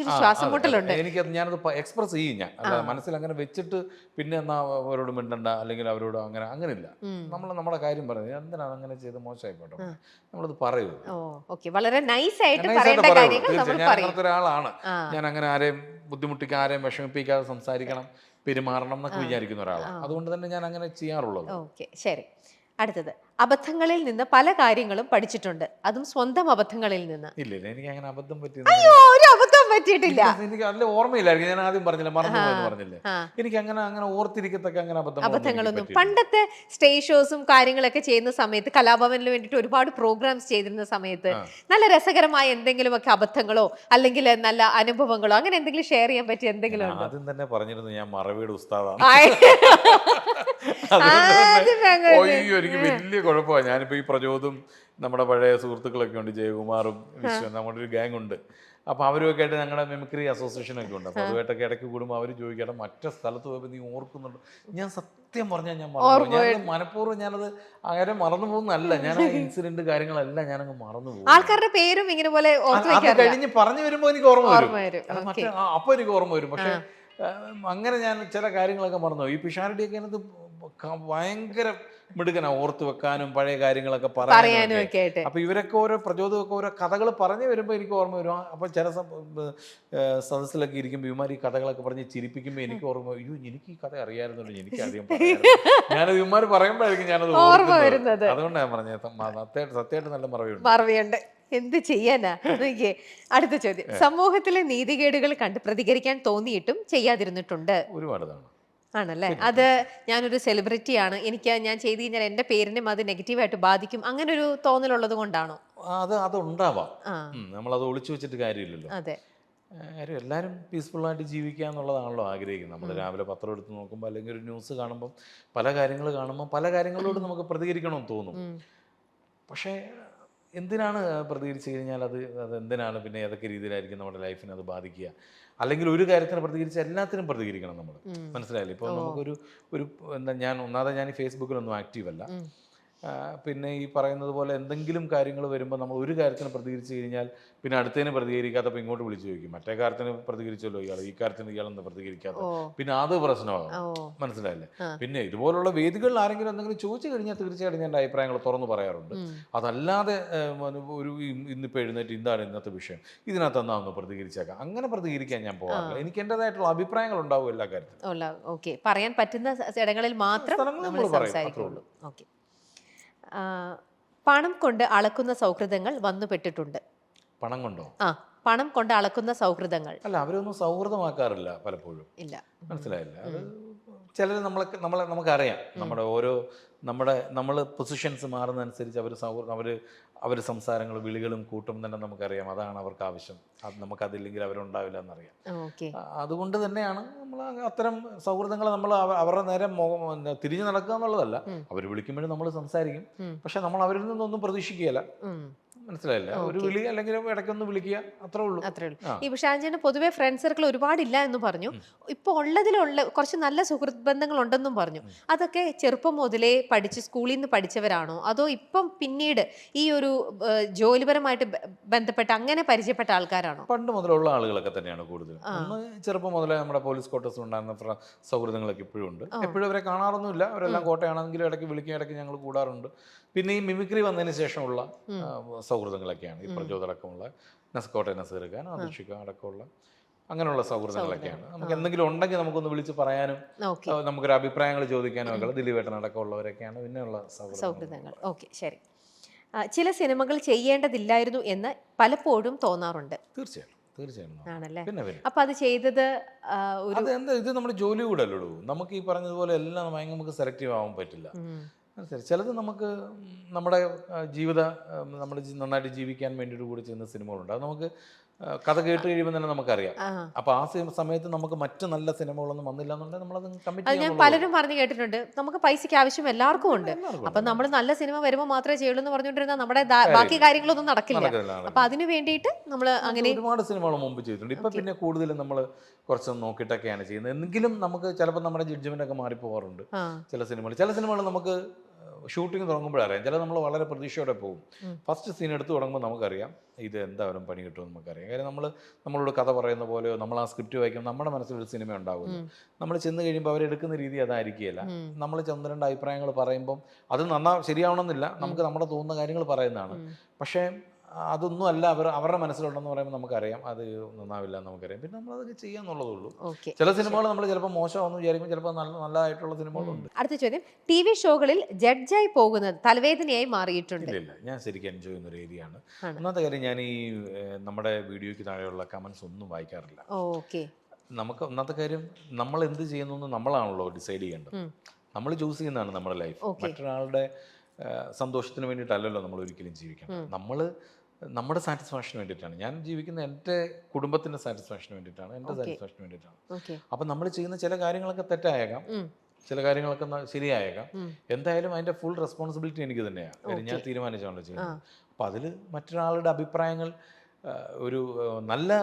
എനിക്കത് ഞാനത് എക്സ്പ്രസ് ചെയ്യും. ഞാൻ അല്ലാതെ മനസ്സിൽ അങ്ങനെ വെച്ചിട്ട് പിന്നെ എന്നാ അവരോട് മിണ്ടണ്ട അല്ലെങ്കിൽ അവരോട് അങ്ങനെയില്ല. നമ്മുടെ കാര്യം പറയുന്നത് എന്തിനാണ് അങ്ങനെ ചെയ്ത് മോശമായി പോട്ടോ, നമ്മളത് പറയൂ. അങ്ങനത്തെ ഒരാളാണ് ഞാൻ. അങ്ങനെ ആരെയും ബുദ്ധിമുട്ടിക്കാൻ, ആരെയും വിഷമിപ്പിക്കാതെ സംസാരിക്കണം, പെരുമാറണം എന്നൊക്കെ വിചാരിക്കുന്ന ഒരാളാണ്. അതുകൊണ്ട് തന്നെ ഞാൻ അങ്ങനെ ചെയ്യാറുള്ളത്. ശരി, അടുത്തത്. അബദ്ധങ്ങളിൽ നിന്ന് പല കാര്യങ്ങളും പഠിച്ചിട്ടുണ്ട്, അതും സ്വന്തം അബദ്ധങ്ങളിൽ നിന്ന്. ഇല്ല, എനിക്ക് അങ്ങനെ അബദ്ധം ഒരു അബദ്ധം പറ്റിയിട്ടില്ല. എനിക്ക് നല്ല ഓർമ്മയില്ലായിരിക്കും. ഞാൻ ആദ്യം പറഞ്ഞില്ലേ, മറന്നുപോയെന്ന് പറഞ്ഞില്ലേ, എനിക്ക് അങ്ങനെ ഓർത്തിരിക്കത്തൊക്കെ അങ്ങനെ അബദ്ധങ്ങളൊന്നും. പണ്ടത്തെ സ്റ്റേജ് ഷോസും കാര്യങ്ങളൊക്കെ ചെയ്യുന്ന സമയത്ത്, കലാഭവനിൽ വേണ്ടിയിട്ട് ഒരുപാട് പ്രോഗ്രാംസ് ചെയ്തിരുന്ന സമയത്ത് നല്ല രസകരമായ എന്തെങ്കിലുമൊക്കെ അബദ്ധങ്ങളോ അല്ലെങ്കിൽ നല്ല അനുഭവങ്ങളോ അങ്ങനെ എന്തെങ്കിലും ഷെയർ ചെയ്യാൻ പറ്റിയ എന്തെങ്കിലും ഉണ്ടോ? ആദ്യം തന്നെ പറഞ്ഞിരുന്നു ഞാൻ മറവിയുടെ ഉസ്താദാണ്. എനിക്ക് വലിയ കുഴപ്പമാണ്. ഞാനിപ്പോൾ ഈ പ്രചോദും നമ്മുടെ പഴയ സുഹൃത്തുക്കളൊക്കെ ഉണ്ട്, ജയകുമാറും വിശ്വ, നമ്മുടെ ഒരു ഗ്യാങ് ഉണ്ട്. അപ്പോൾ അവരുമൊക്കെ ആയിട്ട് ഞങ്ങളുടെ മിമിക്രി അസോസിയേഷനൊക്കെ ഉണ്ട്. അപ്പോൾ അതുമായിട്ടൊക്കെ ഇടയ്ക്ക് കൂടുമ്പോൾ അവർ ചോദിക്കണം മറ്റേ സ്ഥലത്ത് പോയപ്പോൾ നീ ഓർക്കുന്നുണ്ട്. ഞാൻ സത്യം പറഞ്ഞാൽ ഞാൻ മറന്നു, മനഃപൂർവ്വം ഞാനത് അങ്ങനെ മറന്നു പോകുന്നല്ല. ഞാൻ ആ ഇൻസിഡന്റ് കാര്യങ്ങളെല്ലാം ഞാനങ്ങ് മറന്നു പോകും. ആൾക്കാരുടെ പേരും ഇങ്ങനെ പോലെ കഴിഞ്ഞ് പറഞ്ഞു വരുമ്പോൾ എനിക്ക് ഓർമ്മ വരും, അപ്പോൾ എനിക്ക് ഓർമ്മ വരും. പക്ഷെ അങ്ങനെ ഞാൻ ചില കാര്യങ്ങളൊക്കെ മറന്നു. ഈ പിഷാരടിയൊക്കെ അതിനകത്ത് ഭയങ്കര മിടുക്കനാ ഓർത്ത് വെക്കാനും പഴയ കാര്യങ്ങളൊക്കെ പറയാനും പറയാനും ഒക്കെ ആയിട്ട്. അപ്പൊ ഇവരൊക്കെ ഓരോ പ്രചോദമൊക്കെ ഓരോ കഥകൾ പറഞ്ഞു വരുമ്പോൾ എനിക്ക് ഓർമ്മ വരും. അപ്പൊ ചില സദസ്സിലൊക്കെ ഇരിക്കുമ്പോൾ ഇവന്മാർ ഈ കഥകളൊക്കെ പറഞ്ഞ് ചിരിപ്പിക്കുമ്പോൾ എനിക്ക് ഓർമ്മ, അയ്യോ എനിക്ക് ഈ കഥ അറിയാമായിരുന്നല്ലോ, എനിക്ക് അധികം ഞാനത് ഇവന്മാർ പറയുമ്പോഴായിരിക്കും ഞാനത് ഓർമ്മ വരുന്നത്. അതുകൊണ്ടാണ് പറഞ്ഞത് സത്യമായിട്ട് നല്ല മറവിയുണ്ട്. എന്ത് ചെയ്യാനാ. നോക്കിയേ, അടുത്ത ചോദ്യം. സമൂഹത്തിലെ നീതികേടുകൾ കണ്ട് പ്രതികരിക്കാൻ തോന്നിയിട്ടും ചെയ്യാതിരുന്നിട്ടുണ്ട്? ഒരുപാട് തവണ. ആണല്ലേ? അത് ഞാനൊരു സെലിബ്രിറ്റിയാണ്, ഞാൻ ചെയ്ത് കഴിഞ്ഞാൽ എൻ്റെ പേരിനും അത് നെഗറ്റീവായിട്ട് ബാധിക്കും, അങ്ങനെ ഒരു തോന്നലുള്ളത് കൊണ്ടാണോ? അത് ഉണ്ടാവാം. നമ്മളത് ഒളിച്ചു വെച്ചിട്ട് കാര്യമില്ലല്ലോ. അതെ, എല്ലാവരും പീസ്ഫുള്ളായിട്ട് ജീവിക്കുക എന്നുള്ളതാണല്ലോ ആഗ്രഹിക്കുന്നത്. നമ്മൾ രാവിലെ പത്രം എടുത്ത് നോക്കുമ്പോൾ അല്ലെങ്കിൽ ഒരു ന്യൂസ് കാണുമ്പം പല കാര്യങ്ങൾ കാണുമ്പോൾ പല കാര്യങ്ങളോട് നമുക്ക് പ്രതികരിക്കണമെന്ന് തോന്നും. പക്ഷേ എന്തിനാണ് പ്രതികരിച്ചു കഴിഞ്ഞാൽ അത് എന്തിനാണ്, പിന്നെ ഏതൊക്കെ രീതിയിലായിരിക്കും നമ്മുടെ ലൈഫിനെ അത് ബാധിക്കുക? അല്ലെങ്കിൽ ഒരു കാര്യത്തിന് പ്രതികരിച്ച് എല്ലാത്തിനും പ്രതികരിക്കണം നമ്മൾ, മനസ്സിലായില്ലേ? ഇപ്പോൾ നമുക്കൊരു ഞാൻ ഈ ഫേസ്ബുക്കിലൊന്നും ആക്റ്റീവ് അല്ല. പിന്നെ ഈ പറയുന്നത് പോലെ എന്തെങ്കിലും കാര്യങ്ങൾ വരുമ്പോൾ നമ്മൾ ഒരു കാര്യത്തിന് പ്രതികരിച്ച് കഴിഞ്ഞാൽ പിന്നെ അടുത്തതിന് പ്രതികരിക്കാത്തപ്പോൾ ഇങ്ങോട്ട് വിളിച്ചു ചോദിക്കും, മറ്റേ കാര്യത്തിന് പ്രതികരിച്ചല്ലോ ഇയാൾ, ഈ കാര്യത്തിന് ഇയാളെന്ന് പ്രതികരിക്കാത്ത, പിന്നെ അത് പ്രശ്നമാകും, മനസ്സിലായില്ലേ? പിന്നെ ഇതുപോലുള്ള വേദികളിൽ ആരെങ്കിലും എന്തെങ്കിലും ചോദിച്ചു കഴിഞ്ഞാൽ തീർച്ചയായിട്ടും എൻ്റെ അഭിപ്രായങ്ങൾ തുറന്നു പറയാറുണ്ട്. അതല്ലാതെ ഇന്നിപ്പോൾ എഴുന്നേറ്റ് എന്താണ് ഇന്നത്തെ വിഷയം, ഇതിനകത്ത് എന്നാ ഒന്ന് പ്രതികരിച്ചേക്കാം, അങ്ങനെ പ്രതികരിക്കാൻ ഞാൻ പോകാറില്ല. എനിക്ക് എൻ്റെതായിട്ടുള്ള അഭിപ്രായങ്ങൾ ഉണ്ടാവും എല്ലാ കാര്യത്തിലും. പറയാൻ പറ്റുന്ന ഇടങ്ങളിൽ മാത്രം നമ്മൾ സംസാരിക്കുള്ളൂ. ഓക്കെ. പണം കൊണ്ട് അളക്കുന്ന സൗഹൃദങ്ങൾ വന്നുപെട്ടിട്ടുണ്ട്. പണം കൊണ്ടോ? പണം കൊണ്ട് അളക്കുന്ന സൗഹൃദങ്ങൾ അല്ല, അവരൊന്നും സൗഹൃദമാക്കാറില്ല പലപ്പോഴും. ഇല്ല, മനസ്സിലായില്ല? അത് ചിലർ നമുക്കറിയാം, നമ്മൾ പൊസിഷൻസ് മാറുന്നതനുസരിച്ച് അവർ സംസാരങ്ങളും വിളികളും കൂട്ടും തന്നെ നമുക്കറിയാം. അതാണ് അവർക്ക് ആവശ്യം. അത് നമുക്കതില്ലെങ്കിൽ അവരുണ്ടാവില്ല എന്നറിയാം. അതുകൊണ്ട് തന്നെയാണ് നമ്മൾ അത്തരം സൗഹൃദങ്ങൾ നമ്മൾ അവരുടെ നേരെ തിരിഞ്ഞു നടക്കുക എന്നുള്ളതല്ല. അവർ വിളിക്കുമ്പോഴും നമ്മൾ സംസാരിക്കും, പക്ഷെ നമ്മൾ അവരിൽ നിന്നൊന്നും പ്രതീക്ഷിക്കുകയില്ല. മനസ്സിലായില്ല? ഒരു വിളി അല്ലെങ്കിൽ ഇടയ്ക്കൊന്ന് വിളിക്കുക, അത്രേ ഉള്ളൂ. ഈ ഷാൻജേന് പൊതുവെ ഫ്രണ്ട് സർക്കിൾ ഒരുപാടില്ല എന്ന് പറഞ്ഞു. ഇപ്പൊ ഉള്ളതിലുള്ള കുറച്ച് നല്ല സുഹൃത്ത് ബന്ധങ്ങൾ ഉണ്ടെന്നും പറഞ്ഞു. അതൊക്കെ ചെറുപ്പം മുതലേ സ്കൂളിൽ നിന്ന് പഠിച്ചവരാണോ, അതോ ഇപ്പം പിന്നീട് ഈ ഒരു ജോലിപരമായിട്ട് ബന്ധപ്പെട്ട് അങ്ങനെ പരിചയപ്പെട്ട ആൾക്കാരാണോ? പണ്ട് മുതലുള്ള ആളുകളൊക്കെ തന്നെയാണ് കൂടുതൽ. ചെറുപ്പം മുതലേ നമ്മുടെ പോലീസ് ക്വാർട്ടേഴ്സിൽ ഉണ്ടായിരുന്ന സൗഹൃദങ്ങളൊക്കെ ഇപ്പോഴും ഉണ്ട്. എപ്പോഴും അവരെ കാണാറൊന്നുമില്ല, അവരെല്ലാം കോട്ടയാണെങ്കിലും ഇടയ്ക്ക് വിളിക്കുക, ഇടയ്ക്ക് ഞങ്ങൾ കൂടാറുണ്ട്. പിന്നെ ഈ മിമിക്രി വന്നതിന് ശേഷമുള്ള സൗഹൃദങ്ങളൊക്കെയാണ് ഈ പ്രചോദനമുള്ള കോട്ടയം നസീർ ഖാൻ, അദീഷിക അടക്കമുള്ള അങ്ങനെയുള്ള സൗഹൃദങ്ങളൊക്കെയാണ്. നമുക്ക് എന്തെങ്കിലും ഉണ്ടെങ്കിൽ നമുക്കൊന്ന് വിളിച്ച് പറയാനും നമുക്കൊരു അഭിപ്രായങ്ങൾ ചോദിക്കാനും ഒക്കെ ദിലീപേട്ടൻ അടക്കമുള്ളവരൊക്കെയാണ് പിന്നെയുള്ള സൗഹൃദങ്ങൾ. ഓക്കെ, ശരി. ചില സിനിമകൾ ചെയ്യേണ്ടതില്ലായിരുന്നു എന്ന് പലപ്പോഴും തോന്നാറുണ്ട്. തീർച്ചയായും ആണല്ലേ? അപ്പൊ അത് ചെയ്തത് ഇത് നമ്മുടെ ജോലി കൂടെ അല്ലല്ലോ. നമുക്ക് ഈ പറഞ്ഞതുപോലെ എല്ലാം നമുക്ക് സെലക്റ്റീവ് ആവാൻ പറ്റില്ല. ചിലത് നമുക്ക് നമ്മുടെ നമ്മൾ നന്നായിട്ട് ജീവിക്കാൻ വേണ്ടിയിട്ട് കൂടി ചെയ്യുന്ന സിനിമകളുണ്ട്. അത് നമുക്ക് കഥ കേട്ട് കഴിയുമ്പോൾ തന്നെ നമുക്കറിയാം. അപ്പൊ ആ സമയത്ത് നമുക്ക് മറ്റു നല്ല സിനിമകളൊന്നും വന്നില്ല എന്നുണ്ടെങ്കിൽ നമ്മളത് കമ്മിറ്റ് ചെയ്യാൻ. ഞാൻ പലരും പറഞ്ഞു കേട്ടിട്ടുണ്ട്, നമുക്ക് പൈസയ്ക്ക് ആവശ്യം എല്ലാവർക്കും ഉണ്ട്, അപ്പൊ നമ്മൾ നല്ല സിനിമ വരുമ്പോൾ മാത്രമേ ചെയ്യുള്ളൂ എന്ന് പറഞ്ഞുകൊണ്ടിരുന്നാൽ നമ്മുടെ ബാക്കി കാര്യങ്ങളൊന്നും നടക്കില്ല. അപ്പൊ അതിന് വേണ്ടിയിട്ട് നമ്മൾ അങ്ങനെ ഒരുപാട് സിനിമകൾ മുമ്പ് ചെയ്തിട്ടുണ്ട്. ഇപ്പൊ പിന്നെ കൂടുതലും നമ്മൾ കുറച്ച് നോക്കിയിട്ടൊക്കെയാണ് ചെയ്യുന്നത്. എങ്കിലും നമുക്ക് ചിലപ്പോൾ നമ്മുടെ ജഡ്ജ്മെന്റ് ഒക്കെ മാറിപ്പോകാറുണ്ട്. ചില സിനിമകൾ നമുക്ക് ഷൂട്ടിങ് തുടങ്ങുമ്പോഴറിയാം. ചില നമ്മൾ വളരെ പ്രതീക്ഷയോടെ പോകും. ഫസ്റ്റ് സീൻ എടുത്ത് തുടങ്ങുമ്പോൾ നമുക്കറിയാം ഇത് എന്തായാലും പണി കിട്ടുമെന്ന് നമുക്കറിയാം. കാര്യം നമ്മളോട് കഥ പറയുന്ന പോലെയോ നമ്മൾ ആ സ്ക്രിപ്റ്റ് വായിക്കുമ്പോൾ നമ്മുടെ മനസ്സിലൊരു സിനിമ ഉണ്ടാകുമല്ലോ. നമ്മൾ ചെന്ന് കഴിയുമ്പോൾ അവരെടുക്കുന്ന രീതി അതായിരിക്കുകയില്ല. നമ്മൾ ചെന്ന് രണ്ട് അഭിപ്രായങ്ങൾ പറയുമ്പം അത് ശരിയാവണമെന്നില്ല, നമുക്ക് നമ്മുടെ തോന്നുന്ന കാര്യങ്ങൾ പറയുന്നതാണ്. പക്ഷേ അതൊന്നും അല്ല അവരുടെ മനസ്സിലുണ്ടെന്ന് പറയുമ്പോൾ നമുക്കറിയാം അത് നന്നാവില്ല എന്ന് നമുക്കറിയാം. പിന്നെ നമ്മളതൊക്കെ ചെയ്യാന്നുള്ളതുള്ളൂ. ചില സിനിമകൾ നമ്മൾ ചിലപ്പോൾ മോശമാണെന്ന് വിചാരിക്കും, ചിലപ്പോൾ നല്ലതായിട്ടുള്ള സിനിമകളുണ്ട്. അടുത്ത ചോദ്യം, TV ഷോകളിൽ ജഡ്ജായി പോകുന്നത് തലവേദനയായി മാറിയിട്ടുണ്ട്? ഇല്ല, ഞാൻ ശരിക്കും എൻജോയ് ചെയ്യുന്ന ഒരു ഏരിയ ആണ്. ഒന്നാമത്തെ കാര്യം, ഞാൻ ഈ നമ്മുടെ വീഡിയോയ്ക്ക് താഴെയുള്ള കമന്റ്സ് ഒന്നും വായിക്കാറില്ല. നമുക്ക് ഒന്നാമത്തെ കാര്യം, നമ്മൾ എന്ത് ചെയ്യുന്നു നമ്മളാണല്ലോ ഡിസൈഡ് ചെയ്യേണ്ടത്. നമ്മൾ ചൂസ് ചെയ്യുന്നതാണ് നമ്മുടെ ലൈഫ്. മറ്റൊരാളുടെ സന്തോഷത്തിന് വേണ്ടിയിട്ടല്ലല്ലോ നമ്മൾ ഒരിക്കലും ജീവിക്കണം. നമ്മുടെ സാറ്റിസ്ഫാക്ഷന് വേണ്ടിയിട്ടാണ് ഞാൻ ജീവിക്കുന്നത്. എൻ്റെ കുടുംബത്തിൻ്റെ സാറ്റിസ്ഫാക്ഷന് വേണ്ടിയിട്ടാണ്, എൻ്റെ സാറ്റിസ്ഫാക്ഷന് വേണ്ടിയിട്ടാണ്. അപ്പം നമ്മൾ ചെയ്യുന്ന ചില കാര്യങ്ങളൊക്കെ തെറ്റായേക്കാം, ചില കാര്യങ്ങളൊക്കെ ശരിയായേക്കാം. എന്തായാലും അതിൻ്റെ ഫുൾ റെസ്പോൺസിബിലിറ്റി എനിക്ക് തന്നെയാണ്. കാര്യം ഞാൻ തീരുമാനിച്ചാണല്ലോ ചെയ്യുന്നത്. അപ്പം അതിൽ മറ്റൊരാളുടെ അഭിപ്രായങ്ങൾ ഒരു നല്ല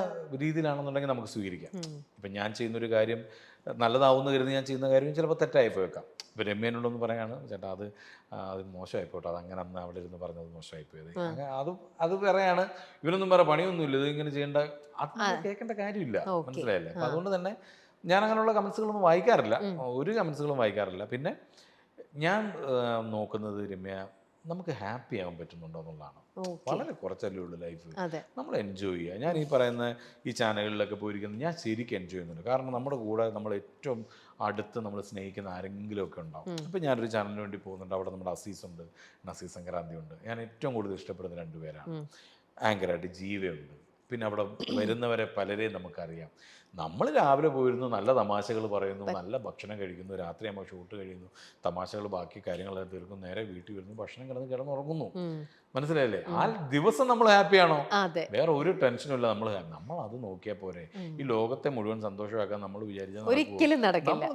രീതിയിലാണെന്നുണ്ടെങ്കിൽ നമുക്ക് സ്വീകരിക്കാം. ഇപ്പം ഞാൻ ചെയ്യുന്നൊരു കാര്യം നല്ലതാവുന്ന കരുതി ഞാൻ ചെയ്യുന്ന കാര്യം ചിലപ്പോൾ തെറ്റായി പോയേക്കാം. ഇപ്പം രമ്യനോടൊന്ന് പറയാണ്, ചേട്ടാ അത് മോശമായിപ്പോട്ടെ, അതങ്ങനെ അന്ന് അവിടെ ഇരുന്ന് പറഞ്ഞത് മോശമായിപ്പോയത്, അത് വേറെയാണ്. ഇവനൊന്നും വേറെ പണിയൊന്നുമില്ല, ഇത് ഇങ്ങനെ ചെയ്യേണ്ട, അത് കേൾക്കേണ്ട കാര്യമില്ല. മനസ്സിലായില്ലേ? അപ്പം അതുകൊണ്ട് തന്നെ ഞാൻ അങ്ങനെയുള്ള കമൻസുകളൊന്നും വായിക്കാറില്ല, ഒരു കമൻസുകളും വായിക്കാറില്ല. പിന്നെ ഞാൻ നോക്കുന്നത് രമ്യ, നമുക്ക് ഹാപ്പി ആകാൻ പറ്റുന്നുണ്ടോ എന്നുള്ളതാണ്. വളരെ കുറച്ചല്ലേ ഉള്ളൂ ലൈഫ്, നമ്മൾ എൻജോയ് ചെയ്യുക. ഞാൻ ഈ പറയുന്ന ഈ ചാനലുകളിലൊക്കെ പോയിരിക്കുന്നത് ഞാൻ ശരിക്കും എൻജോയ് ചെയ്യുന്നുണ്ട്. കാരണം നമ്മുടെ കൂടെ നമ്മൾ ഏറ്റവും അടുത്ത് നമ്മൾ സ്നേഹിക്കുന്ന ആരെങ്കിലും ഒക്കെ ഉണ്ടാവും. ഇപ്പം ഞാനൊരു ചാനലിന് വേണ്ടി പോകുന്നുണ്ട്, അവിടെ നമ്മുടെ അസീസ് ഉണ്ട്, നസീർ സംക്രാന്തി ഉണ്ട്. ഞാൻ ഏറ്റവും കൂടുതൽ ഇഷ്ടപ്പെടുന്ന 2 പേരാണ്. ആങ്കറായിട്ട് ജീവയുണ്ട്. പിന്നെ അവിടെ വരുന്നവരെ പലരെയും നമുക്കറിയാം. നമ്മൾ രാവിലെ പോയിരുന്നു, നല്ല തമാശകൾ പറയുന്നു, നല്ല ഭക്ഷണം കഴിക്കുന്നു, രാത്രി ആകുമ്പോൾ ഷൂട്ട് കഴിയുന്നു, തമാശകൾ ബാക്കി കാര്യങ്ങളെല്ലാം തീർക്കുന്നു, നേരെ വീട്ടിൽ വരുന്നു, ഭക്ഷണം കിടന്നുറങ്ങുന്നു. മനസ്സിലായില്ലേ? ആ ദിവസം നമ്മൾ ഹാപ്പിയാണോ? വേറെ ഒരു ടെൻഷനും ഇല്ല. നമ്മൾ അത് നോക്കിയാൽ പോരെ. ഈ ലോകത്തെ മുഴുവൻ സന്തോഷമാക്കാൻ നമ്മൾ വിചാരിച്ചാൽ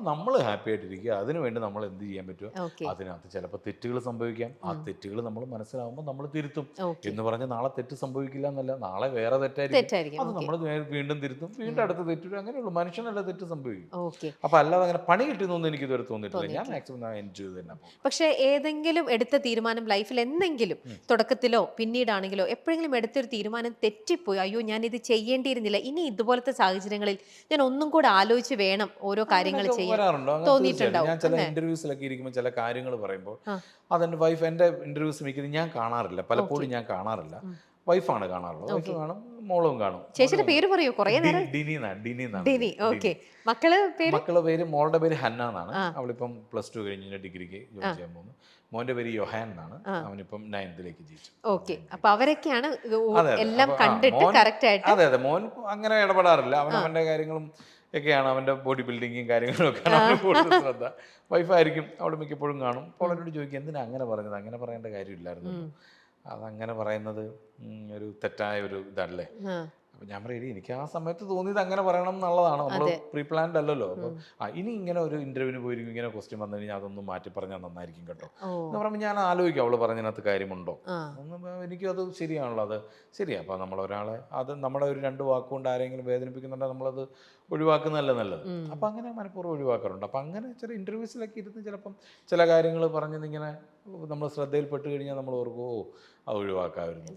നമ്മൾ ഹാപ്പി ആയിട്ടിരിക്കുക. അതിനുവേണ്ടി നമ്മൾ എന്ത് ചെയ്യാൻ പറ്റുമോ അതിനകത്ത് ചിലപ്പോൾ തെറ്റുകൾ സംഭവിക്കാം. ആ തെറ്റുകൾ നമ്മൾ മനസ്സിലാവുമ്പോൾ നമ്മൾ തിരുത്തും. എന്ന് പറഞ്ഞ് നാളെ തെറ്റ് സംഭവിക്കില്ല എന്നല്ല, നാളെ വേറെ തെറ്റായിരിക്കും, അത് നമ്മൾ വീണ്ടും തിരുത്തും, വീണ്ടും അടുത്ത തെറ്റ്. അങ്ങനെയുള്ളൂ, മനുഷ്യനല്ല തെറ്റ് സംഭവിക്കും. അപ്പൊ അല്ലാതെ അങ്ങനെ പണി കിട്ടുന്നൊന്നും എനിക്ക് ഇതുവരെ തോന്നിയിട്ടില്ല. ഞാൻ മാക്സിമം എൻജോയ് ചെയ്ത് തന്നെ. പക്ഷെ ഏതെങ്കിലും എടുത്ത തീരുമാനം ലൈഫിൽ എന്തെങ്കിലും തുടക്കത്തിലോ പിന്നീടാണെങ്കിലോ എപ്പോഴെങ്കിലും എടുത്തൊരു തീരുമാനം തെറ്റിപ്പോയി, അയ്യോ ഞാൻ ഇത് ചെയ്യേണ്ടിയിരുന്നില്ല, ഇനി ഇതുപോലത്തെ സാഹചര്യങ്ങളിൽ ഞാൻ ഒന്നും കൂടെ ആലോചിച്ച് വേണം ഓരോ കാര്യങ്ങൾ ചെയ്യാൻ തോന്നിയിട്ടുണ്ടാവും? ഞാൻ ചില ഇന്റർവ്യൂസിലൊക്കെ ഇരിക്കുമ്പോൾ ചില കാര്യങ്ങൾ പറയുമ്പോൾ അതെന്റെ വൈഫ്, എന്റെ ഇന്റർവ്യൂസ് മിക്കതും ഞാൻ കാണാറില്ല, പലപ്പോഴും ഞാൻ കാണാറില്ല, വൈഫാണ് കാണാറുള്ളത്. വൈഫ് കാണും, മോളും കാണും. ചേച്ചിയുടെ പേര് പറയൂ. മക്കളുടെ പേര്, മോളുടെ പേര് ഹന്ന എന്നാണ്. അവളിപ്പം +2 കഴിഞ്ഞ ഡിഗ്രിക്ക് ജോയിൻ ചെയ്യാൻ പോകുന്നു. മോന്റെ പേര് യൊഹാൻ എന്നാണ്. അവനിപ്പം 9th ജയിച്ചു. ഓക്കെ, അപ്പൊ അവരൊക്കെയാണ് എല്ലാം കണ്ടിട്ട് കറക്റ്റ് ആയിട്ട്. അതെ, മോൻ അങ്ങനെ ഇടപെടാറില്ല. അവന്റെ കാര്യങ്ങളും ഒക്കെയാണ്, അവന്റെ ബോഡി ബിൽഡിങ്ങും കാര്യങ്ങളും ഒക്കെയാണ് അവന് കൂടുതൽ ശ്രദ്ധ. വൈഫായിരിക്കും, അവൾ മിക്കപ്പോഴും കാണും. അപ്പോൾ അവരോട് ചോദിക്കും, എന്തിനാ അങ്ങനെ പറഞ്ഞത്, അങ്ങനെ പറയേണ്ട കാര്യമില്ലായിരുന്നു, അതങ്ങനെ പറയുന്നത് ഒരു തെറ്റായ ഒരു ഇതല്ലേ. അപ്പം ഞാൻ പറയും, എനിക്ക് ആ സമയത്ത് തോന്നിയത് അങ്ങനെ പറയണം എന്നുള്ളതാണ്. നമ്മൾ പ്രീ പ്ലാൻഡ് അല്ലല്ലോ. അപ്പം ഇനി ഇങ്ങനെ ഒരു ഇന്റർവ്യൂവിന് പോയിരിക്കും, ഇങ്ങനെ ക്വസ്റ്റ്യൻ വന്നു കഴിഞ്ഞാൽ അതൊന്നും മാറ്റി പറഞ്ഞാൽ നന്നായിരിക്കും കേട്ടോ എന്ന് പറയുമ്പോൾ ഞാൻ ആലോചിക്കും, അവള് പറഞ്ഞതിനകത്ത് കാര്യമുണ്ടോ. എനിക്കും അത് ശരിയാണല്ലോ, അത് ശരിയാ. അപ്പം നമ്മളൊരാളെ അത് നമ്മുടെ ഒരു 2 വാക്കുകൊണ്ട് ആരെങ്കിലും വേദനിപ്പിക്കുന്നുണ്ടെങ്കിൽ നമ്മളത് ഒഴിവാക്കുന്നതല്ല നല്ലത്. അപ്പം അങ്ങനെ മനഃപൂർവ്വം ഒഴിവാക്കാറുണ്ട്. അപ്പം അങ്ങനെ ചില ഇന്റർവ്യൂസിലൊക്കെ ഇരുന്ന് ചിലപ്പം ചില കാര്യങ്ങൾ പറഞ്ഞിങ്ങനെ നമ്മൾ ശ്രദ്ധയിൽപ്പെട്ട് കഴിഞ്ഞാൽ നമ്മൾ ഓർക്കുമോ അത് ഒഴിവാക്കാമായിരുന്നു.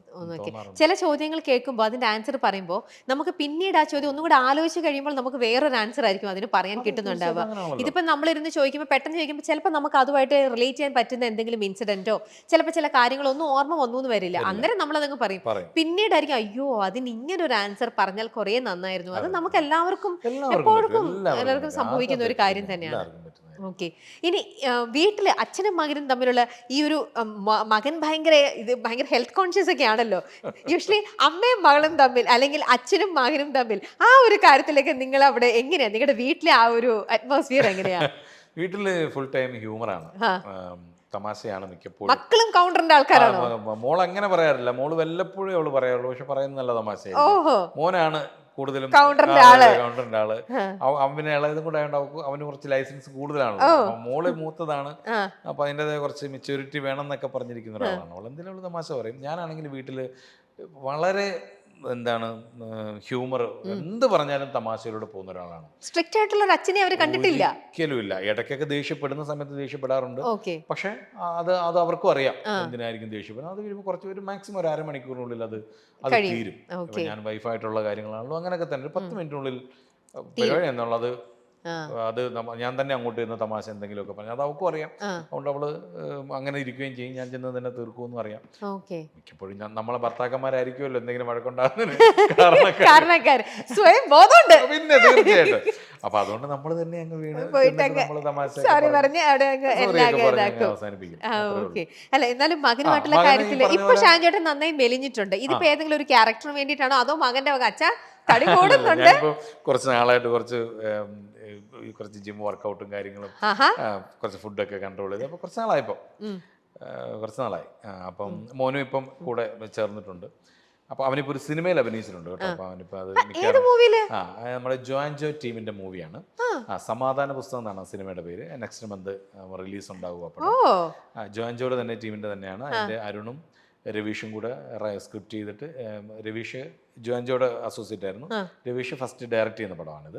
ചില ചോദ്യങ്ങൾ കേൾക്കുമ്പോൾ അതിന്റെ ആൻസർ പറയുമ്പോൾ നമുക്ക് പിന്നീട് ആ ചോദ്യം ഒന്നും കൂടെ ആലോചിച്ച് കഴിയുമ്പോൾ നമുക്ക് വേറൊരു ആൻസർ ആയിരിക്കും അതിന് പറയാൻ കിട്ടുന്നുണ്ടാവുക. ഇതിപ്പോൾ നമ്മളിരുന്ന് ചോദിക്കുമ്പോൾ പെട്ടെന്ന് ചോദിക്കുമ്പോൾ ചിലപ്പോൾ നമുക്ക് അതുമായിട്ട് റിലേറ്റ് ചെയ്യാൻ പറ്റുന്ന എന്തെങ്കിലും ഇൻസിഡന്റോ ചിലപ്പോൾ ചില കാര്യങ്ങളൊന്നും ഓർമ്മ വന്നു വരില്ല. അന്നേരം നമ്മളതങ്ങ് പറയും. പിന്നീടായിരിക്കും അയ്യോ അതിന് ഇങ്ങനെ ഒരു ആൻസർ പറഞ്ഞാൽ കുറേ നന്നായിരുന്നു. അത് നമുക്ക് എല്ലാവർക്കും എല്ലാവർക്കും സംഭവിക്കുന്ന ഒരു കാര്യം തന്നെയാണ്. ഓക്കെ, ഇനി വീട്ടില് അച്ഛനും മകനും തമ്മിലുള്ള ഈ ഒരു മകൻ ഭയങ്കര ഹെൽത്ത് കോൺഷ്യസ് ഒക്കെ ആണല്ലോ. യൂഷ്വലി അമ്മയും മകളും തമ്മിൽ അല്ലെങ്കിൽ അച്ഛനും മകനും തമ്മിൽ ആ ഒരു കാര്യത്തിലേക്ക് നിങ്ങൾ അവിടെ എങ്ങനെയാ, നിങ്ങളുടെ വീട്ടിലെ ആ ഒരു അറ്റ്മോസ്ഫിയർ എങ്ങനെയാ? വീട്ടില് ഫുൾ ടൈം ഹ്യൂമറാണ്, തമാശയാണ് മിക്കപ്പോഴും. മക്കളും കൗണ്ടറിന്റെ ആൾക്കാരാണോ? മോൾ അങ്ങനെ പറയാറില്ല, മോള് വല്ലപ്പോഴും അവള് പറയാറുള്ളൂ, പക്ഷെ പറയുന്നത് നല്ല തമാശയായിരിക്കും. മോനാണ് കൂടുതലും കൗണ്ടറിന്റെ ആള്. അവന് ഇളയതും കൂടെ ആയതുകൊണ്ട് അവന് കുറച്ച് ലൈസൻസ് കൂടുതലാണല്ലോ. മോള് മൂത്തതാണ്, അപ്പൊ അതിൻ്റെതായ കുറച്ച് മെച്യൂരിറ്റി വേണം എന്നൊക്കെ പറഞ്ഞിരിക്കുന്ന ഒരാളാണ് അവൾ. എന്തെങ്കിലും തമാശ പറയും. ഞാനാണെങ്കിൽ വീട്ടില് വളരെ ഹ്യൂമർ, എന്ത് പറഞ്ഞാലും തമാശയിലൂടെ പോകുന്ന ഒരാളാണ്. സ്ട്രിക്റ്റ് ആയിട്ടുള്ള ഒരു അച്ഛനെ അവർ കണ്ടിട്ടില്ല, ഒരിക്കലും ഇല്ല. ഇടയ്ക്കൊക്കെ ദേഷ്യപ്പെടുന്ന സമയത്ത് ദേഷ്യപ്പെടാറുണ്ട്, പക്ഷെ അത് അവർക്കും അറിയാം എന്തിനായിരിക്കും ദേഷ്യപ്പെടുന്നത്. അത് കഴിയുമ്പോൾ കുറച്ച് ഒരു മാക്സിമം ഒരു അരമണിക്കൂറിനുള്ളിൽ അത് തീരും. ഞാൻ വൈഫായിട്ടുള്ള കാര്യങ്ങളാണല്ലോ, അങ്ങനെയൊക്കെ തന്നെ ഒരു 10 മിനിറ്റിനുള്ളിൽ പരിപാടി എന്നുള്ളത്. അത് ഞാൻ തന്നെ അങ്ങോട്ട് ഇരുന്ന തമാശ എന്തെങ്കിലുമൊക്കെ പറഞ്ഞു അത് അവൾക്കും അറിയാം. അതുകൊണ്ട് അവള് അങ്ങനെ ഇരിക്കുകയും ചെയ്യും. ഞാൻ ചെന്ന് തന്നെ തീർക്കുമെന്നും അറിയാം. മിക്കപ്പോഴും നമ്മളെ ഭർത്താക്കന്മാരായിരിക്കുമല്ലോ എന്തെങ്കിലും വഴക്കുണ്ടാകുന്നതിന് പിന്നെ തീർച്ചയായിട്ടും. അപ്പൊ അതുകൊണ്ട് നമ്മൾ തന്നെ അങ്ങ് വീണ് നമ്മള് തമാശ അവസാനിപ്പിക്കും. അല്ല, എന്നാലും മകനുമായിട്ടുള്ള കാര്യത്തിൽ ഇപ്പൊ ഷാൻ ചേട്ടൻ നന്നായി മെലിഞ്ഞിട്ടുണ്ട്. ഇതിപ്പോ ഏതെങ്കിലും ഒരു ക്യാരക്ടറിന് വേണ്ടിയിട്ടാണോ അതോ മകന്റെ അച്ഛ തടി കൂടുന്നുണ്ട്? കുറച്ച് നാളായിട്ട് കുറച്ച് ജിം വർക്കൗട്ടും കാര്യങ്ങളും കുറച്ച് ഫുഡൊക്കെ കൺട്രോൾ ചെയ്ത് അപ്പൊ കുറച്ച് നാളായി. അപ്പം മോനും ഇപ്പം കൂടെ ചേർന്നിട്ടുണ്ട്. അപ്പൊ അവനിപ്പോ ഒരു സിനിമയിൽ അഭിനയിച്ചിട്ടുണ്ട് കേട്ടോ. അപ്പൊ അവനിപ്പോ അത് നമ്മുടെ ജോൻജോ ടീമിന്റെ മൂവിയാണ്. സമാധാന പുസ്തകം എന്നാണ് സിനിമയുടെ പേര്. നെക്സ്റ്റ് മന്ത് റിലീസ് ഉണ്ടാവും. അപ്പോൾ ജോൻജോയുടെ തന്നെ ടീമിന്റെ തന്നെയാണ്. അതിന്റെ അരുണും രവീഷും കൂടെ സ്ക്രിപ്റ്റ് ചെയ്തിട്ട്, രവീഷ് ജോൻജോയുടെ അസോസിയേറ്റ് ആയിരുന്നു. രവീഷ് ഫസ്റ്റ് ഡയറക്റ്റ് ചെയ്യുന്ന പടമാണിത്.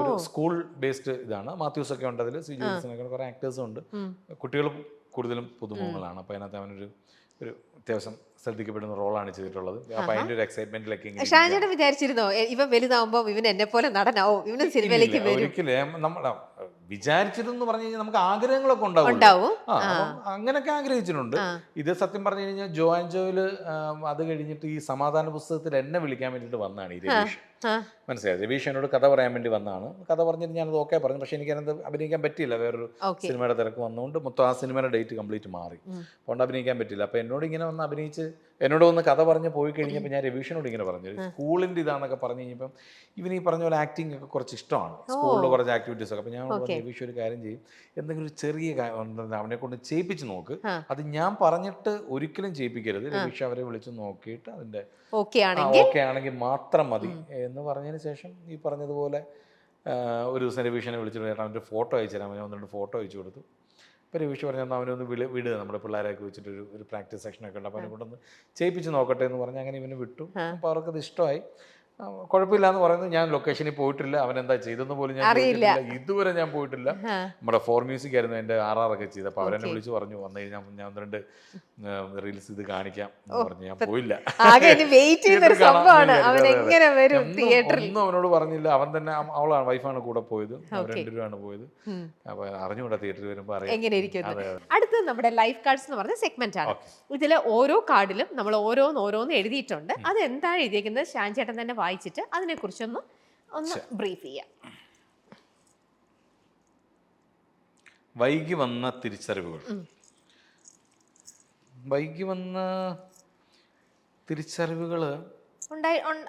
ഒരു സ്കൂൾ ബേസ്ഡ് ഇതാണ്. മാത്യൂസ് ഒക്കെ ഉണ്ട് അതിൽ, സിജുസിനൊക്കെ കുറെ ആക്ടേഴ്സും ഉണ്ട്. കുട്ടികൾ കൂടുതലും പുതുമുഖങ്ങളാണ്. അപ്പോൾ അതിനകത്ത് അവനൊരു അത്യാവശ്യം ശ്രദ്ധിക്കപ്പെടുന്ന റോളാണ് ചെയ്തിട്ടുള്ളത്. അപ്പൊ അതിന്റെ ഒരു എക്സൈറ്റ്മെന്റിലൊക്കെ ഷാൻ ചേട്ടൻ വിചാരിച്ചിരുന്നോ ഇവൻ വലുതാവുമ്പോ ഇവൻ എന്നെ പോലെ നടനാവും, ഇവനും സിനിമയിലേക്ക് വരും? ഒരിക്കലും. നമ്മളെ വിചാരിച്ചതെന്ന് പറഞ്ഞു കഴിഞ്ഞാൽ നമുക്ക് ആഗ്രഹങ്ങളൊക്കെ ഉണ്ടാവും. അങ്ങനെയൊക്കെ ആഗ്രഹിച്ചിട്ടുണ്ട്. ഇത് സത്യം പറഞ്ഞു കഴിഞ്ഞാൽ ജോ ആൻഡ് ജോയില് അത് കഴിഞ്ഞിട്ട് ഈ സമാധാന പുസ്തകത്തിൽ എന്നെ വിളിക്കാൻ വേണ്ടിയിട്ട് വന്നതാണ് ഈ രവീഷ്. മനസ്സിലായി, രവീഷ് എന്നോട് കഥ പറയാൻ വേണ്ടി വന്നതാണ്. കഥ പറഞ്ഞിട്ട് ഞാനത് ഓക്കെ പറഞ്ഞു. പക്ഷെ എനിക്ക് അതിനകത്ത് അഭിനയിക്കാൻ പറ്റിയില്ല, വേറൊരു സിനിമയുടെ തിരക്ക് വന്നുകൊണ്ട് മൊത്തം ആ സിനിമയുടെ ഡേറ്റ് കംപ്ലീറ്റ് മാറി. അതുകൊണ്ട് അഭിനയിക്കാൻ പറ്റില്ല. അപ്പോൾ എന്നോട് ഇങ്ങനെ വന്ന് അഭിനയിച്ച് എന്നോട് വന്ന് കഥ പറഞ്ഞ് പോയി കഴിഞ്ഞപ്പോൾ ഞാൻ രവീഷിനോട് ഇങ്ങനെ പറഞ്ഞു, സ്കൂളിൻ്റെ ഇതാണെന്നൊക്കെ പറഞ്ഞു കഴിഞ്ഞപ്പം ഇവന് ഈ പറഞ്ഞ പോലെ ആക്ടിങ് ഒക്കെ കുറച്ച് ഇഷ്ടമാണ്, സ്കൂളിൽ കുറച്ച് ആക്ടിവിറ്റീസ് ഒക്കെ. അപ്പോൾ ഞാൻ രവീഷ് ഒരു കാര്യം ചെയ്യും, എന്തെങ്കിലും ഒരു ചെറിയ അവനെ കൊണ്ട് ചെയ്യിപ്പിച്ച് നോക്ക്, അത് ഞാൻ പറഞ്ഞിട്ട് ഒരിക്കലും ചെയ്യിപ്പിക്കരുത്, രവീഷ് അവരെ വിളിച്ച് നോക്കിയിട്ട് അതിൻ്റെ ഓക്കെ ആണെങ്കിൽ മാത്രം മതി എന്ന് പറഞ്ഞതിന് ശേഷം ഈ പറഞ്ഞതുപോലെ ഒരു ദിവസം രവീഷിനെ വിളിച്ചിട്ട് അവൻ്റെ ഫോട്ടോ അയച്ചു തരാൻ, ഞാൻ 1-2 ഫോട്ടോ അയച്ചു കൊടുത്തു. അപ്പോൾ രവീഷ് പറഞ്ഞാൽ അവനൊന്ന് വിടുക, നമ്മുടെ പിള്ളേരെയൊക്കെ വെച്ചിട്ട് ഒരു പ്രാക്ടീസ് സെക്ഷനൊക്കെ ഉണ്ട്, അപ്പോൾ അവനെ കൊണ്ടൊന്ന് ചെയ്യിപ്പിച്ച് നോക്കട്ടെ എന്ന് പറഞ്ഞ് അങ്ങനെ ഇവന് വിട്ടു. അപ്പോൾ അവർക്കത് ഇഷ്ടമായി. കുഴപ്പമില്ല എന്ന് പറയുന്നത്. ഞാൻ ലൊക്കേഷനിൽ പോയിട്ടില്ല, അവൻ എന്താ ചെയ്തെന്ന് പോലും ഞാൻ പോയിട്ടില്ല, ഇതുവരെ ഞാൻ പോയിട്ടില്ല. നമ്മുടെ ഫോർ മ്യൂസിക് ആയിരുന്നു എൻ്റെ RR ചെയ്ത്. അപ്പോൾ അവരെന്നെ വിളിച്ച് പറഞ്ഞു, വന്നു കഴിഞ്ഞാൽ ഞാൻ 1-2 റീൽസ് ഇത് കാണിക്കാം എന്ന് പറഞ്ഞു. ഞാൻ പോയില്ല, ഒന്നും അവനോട് പറഞ്ഞില്ല. അവൻ തന്നെ, അവളാണ് വൈഫാണ് കൂടെ പോയത്, അവർ 2 പേരാണ് പോയത്. അപ്പൊ അറിഞ്ഞുകൂടാ തിയേറ്ററിൽ വരുമ്പോൾ അടുത്തത് നമ്മുടെ ലൈഫ് കാർഡ്സ് എന്ന് പറഞ്ഞ സെഗ്മെന്റ് ആണ്. ഇതിൽ ഓരോ കാർഡിലും നമ്മൾ ഓരോന്ന് എഴുതിയിട്ടുണ്ട്. അത് എന്താണ് എഴുതിയിരിക്കുന്നത് ഷാൻ ചേട്ടൻ തന്നെ വായിച്ചിട്ട് അതിനെക്കുറിച്ചൊന്ന് ബ്രീഫ് ചെയ്യാം. വൈകി വന്ന തിരിച്ചറിവുകൾ. വൈകി വന്ന തിരിച്ചറിവുകൾ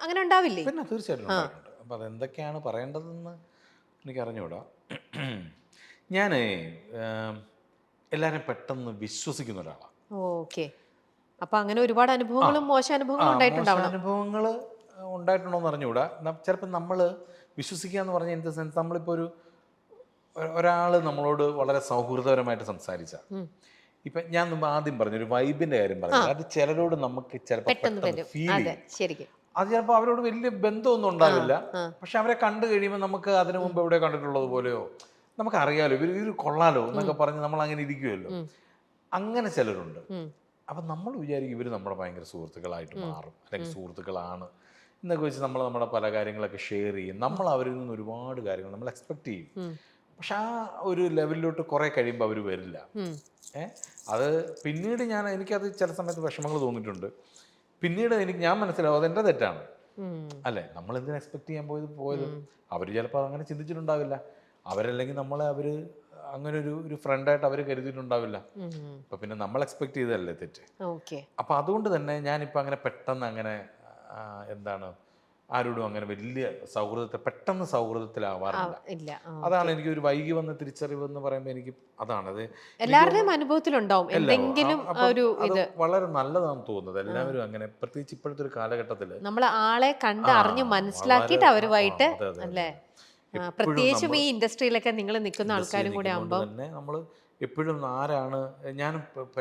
അങ്ങനെ ഉണ്ടാവില്ലേ? പിന്നെ തീർച്ചയായിട്ടും ഉണ്ടായിട്ടുണ്ട്. അപ്പം അതെന്തൊക്കെയാണ് പറയേണ്ടതെന്ന് എനിക്ക് അറിഞ്ഞുകൂടാ. ഞാൻ എല്ലാവരും പെട്ടെന്ന് വിശ്വസിക്കുന്ന ഒരാളാണ്. ഓക്കെ. അപ്പം അങ്ങനെ ഒരുപാട് അനുഭവങ്ങളും മോശം അനുഭവങ്ങളും ഉണ്ടായിട്ടുണ്ടാവണം. അനുഭവങ്ങൾ ഉണ്ടായിട്ടുണ്ടോ എന്ന് അറിഞ്ഞുകൂടാ. ചിലപ്പോൾ നമ്മൾ വിശ്വസിക്കുക എന്ന് പറഞ്ഞാൽ ഇൻ ദ സെൻസ്, നമ്മളിപ്പോൾ ഒരാൾ നമ്മളോട് വളരെ സൗഹൃദപരമായിട്ട് സംസാരിച്ച, ഇപ്പം ഞാൻ ആദ്യം പറഞ്ഞു ഒരു വൈബിന്റെ കാര്യം പറഞ്ഞു, അത് ചിലരോട് നമുക്ക് ചിലപ്പോൾ ഫീൽ ചെയ്യും. അത് ചിലപ്പോൾ അവരോട് വലിയ ബന്ധമൊന്നും ഉണ്ടാവില്ല, പക്ഷെ അവരെ കണ്ടു കഴിയുമ്പോൾ നമുക്ക് അതിനു മുമ്പ് എവിടെ കണ്ടിട്ടുള്ളത് പോലെയോ നമുക്കറിയാലോ, ഇവർ കൊള്ളാലോ എന്നൊക്കെ പറഞ്ഞ് നമ്മൾ അങ്ങനെ ഇരിക്കുമല്ലോ. അങ്ങനെ ചിലരുണ്ട്. അപ്പം നമ്മൾ വിചാരിക്കും ഇവർ നമ്മുടെ ഭയങ്കര സുഹൃത്തുക്കളായിട്ട് മാറും, അല്ലെങ്കിൽ സുഹൃത്തുക്കളാണ് എന്നൊക്കെ വെച്ച് നമ്മുടെ പല കാര്യങ്ങളൊക്കെ ഷെയർ ചെയ്യും. നമ്മൾ അവരിൽ നിന്ന് ഒരുപാട് കാര്യങ്ങൾ നമ്മൾ എക്സ്പെക്ട് ചെയ്യും. പക്ഷെ ആ ഒരു ലെവലിലോട്ട് കുറെ കഴിയുമ്പോൾ അവർ വരില്ല. അത് പിന്നീട് എനിക്കത് ചില സമയത്ത് വിഷമങ്ങൾ തോന്നിയിട്ടുണ്ട്. പിന്നീട് ഞാൻ മനസ്സിലാവും അതെൻ്റെ തെറ്റാണ്. അല്ലേ, നമ്മൾ എന്തിനാ എക്സ്പെക്ട് ചെയ്യാൻ പോയത് അവർ ചിലപ്പോൾ അങ്ങനെ ചിന്തിച്ചിട്ടുണ്ടാവില്ല. അവരല്ലെങ്കിൽ നമ്മളെ അവർ അങ്ങനെ ഒരു ഫ്രണ്ടായിട്ട് അവർ കരുതിയിട്ടുണ്ടാവില്ല. അപ്പൊ പിന്നെ നമ്മൾ എക്സ്പെക്ട് ചെയ്തതല്ലേ തെറ്റ്. അപ്പൊ അതുകൊണ്ട് തന്നെ ഞാനിപ്പോൾ അങ്ങനെ പെട്ടെന്ന് അങ്ങനെ എന്താണ് ആരോടും അങ്ങനെ വലിയ പെട്ടെന്ന് സൗഹൃദത്തിലാവാറില്ല. അതാണ് എനിക്ക് ഒരു വൈകി വന്ന തിരിച്ചറിവ് എന്ന് പറയുമ്പോൾ എനിക്ക് അതാണത് എല്ലാവരുടെയും അനുഭവത്തിലുണ്ടാവും എന്തെങ്കിലും ഒരു ഇത് വളരെ നല്ലതാണെന്ന് തോന്നുന്നത്. എല്ലാവരും അങ്ങനെ, പ്രത്യേകിച്ച് ഇപ്പോഴത്തെ ഒരു കാലഘട്ടത്തിൽ നമ്മൾ ആളെ കണ്ട് അറിഞ്ഞ് മനസ്സിലാക്കിയിട്ട് അവരുമായിട്ട് അല്ലേ, പ്രത്യേകിച്ചും ഈ ഇൻഡസ്ട്രിയിലൊക്കെ നിങ്ങൾ നിൽക്കുന്ന ആൾക്കാരും കൂടെ ആകുമ്പോൾ തന്നെ നമ്മൾ എപ്പോഴും ആരാണ്, ഞാൻ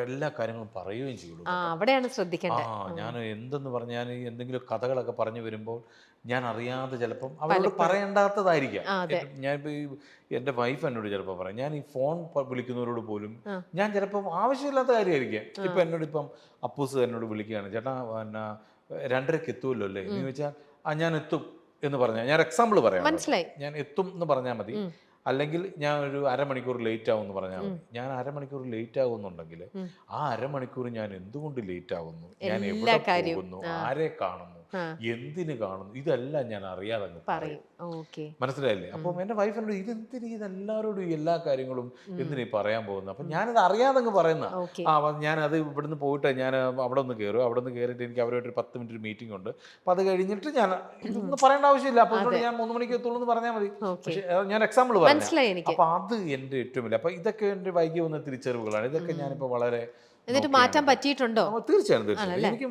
എല്ലാ കാര്യങ്ങളും പറയുകയും ചെയ്യുള്ളൂ. അവിടെയാണ് ശ്രദ്ധിക്കേണ്ടത്. ഞാൻ എന്തെന്ന് പറഞ്ഞാൽ എന്തെങ്കിലും കഥകളൊക്കെ പറഞ്ഞു വരുമ്പോൾ ഞാൻ അറിയാതെ ചിലപ്പം അവരോട് പറയേണ്ടാത്തതായിരിക്കാം. ഞാനിപ്പോൾ എൻ്റെ വൈഫ് എന്നോട് ചിലപ്പോൾ പറയും, ഞാൻ ഈ ഫോൺ വിളിക്കുന്നവരോട് പോലും ഞാൻ ചിലപ്പം ആവശ്യമില്ലാത്ത കാര്യമായിരിക്കാം. ഇപ്പം എന്നോട് ഇപ്പം അപ്പൂസ് എന്നോട് വിളിക്കുകയാണ്, ചേട്ടാ പിന്നെ 2:30 എത്തുമല്ലോ അല്ലേ എന്ന് ചോദിച്ചാൽ ഞാൻ എത്തും എന്ന് പറഞ്ഞാൽ, ഞാൻ എക്സാമ്പിൾ പറയാം, ഞാൻ എത്തും എന്ന് പറഞ്ഞാൽ മതി. അല്ലെങ്കിൽ ഞാൻ ഒരു അരമണിക്കൂർ ലേറ്റ് ആവും എന്ന് പറഞ്ഞാൽ മതി. ഞാൻ അരമണിക്കൂർ ലേറ്റ് ആകുന്നുണ്ടെങ്കിൽ ആ അരമണിക്കൂർ ഞാൻ എന്തുകൊണ്ട് ലേറ്റ് ആകുന്നു, ഞാൻ എവിടെ പോകുന്നു, ആരെ കാണുന്നു, എന്തിന് കാണുന്നു, ഇതെല്ലാം ഞാൻ അറിയാതെ പറയും. മനസ്സിലായില്ലേ? അപ്പം എൻ്റെ വൈഫിനോട് ഇതെന്തിന് ഇതെല്ലാവരോടും എല്ലാ കാര്യങ്ങളും എന്തിനീ പറയാൻ പോകുന്നത്. അപ്പം ഞാനത് അറിയാതെ അങ്ങ് പറയുന്ന ഞാനത് ഇവിടുന്ന് പോയിട്ട് ഞാൻ അവിടെ ഒന്ന് കയറും, അവിടെ നിന്ന് കയറിയിട്ട് എനിക്ക് അവരുമായിട്ട് ഒരു 10 മിനിറ്റ് മീറ്റിംഗ് ഉണ്ട്. അപ്പം അത് കഴിഞ്ഞിട്ട് ഞാൻ ഇതൊന്നും പറയേണ്ട ആവശ്യമില്ല, അപ്പോൾ ഞാൻ 3 മണിക്ക് എത്തുള്ളൂ എന്ന് പറഞ്ഞാൽ മതി. പക്ഷെ ഞാൻ എക്സാമ്പിൾ പറയാം. അപ്പൊ അത് എൻ്റെ ഏറ്റവും വലിയ, അപ്പൊ ഇതൊക്കെ എൻ്റെ വൈകി വന്ന തിരിച്ചറിവുകളാണ്. ഇതൊക്കെ ഞാനിപ്പോ വളരെ എന്നിട്ട് മാറ്റാൻ പറ്റിയിട്ടുണ്ടോ? തീർച്ചയായും എനിക്ക്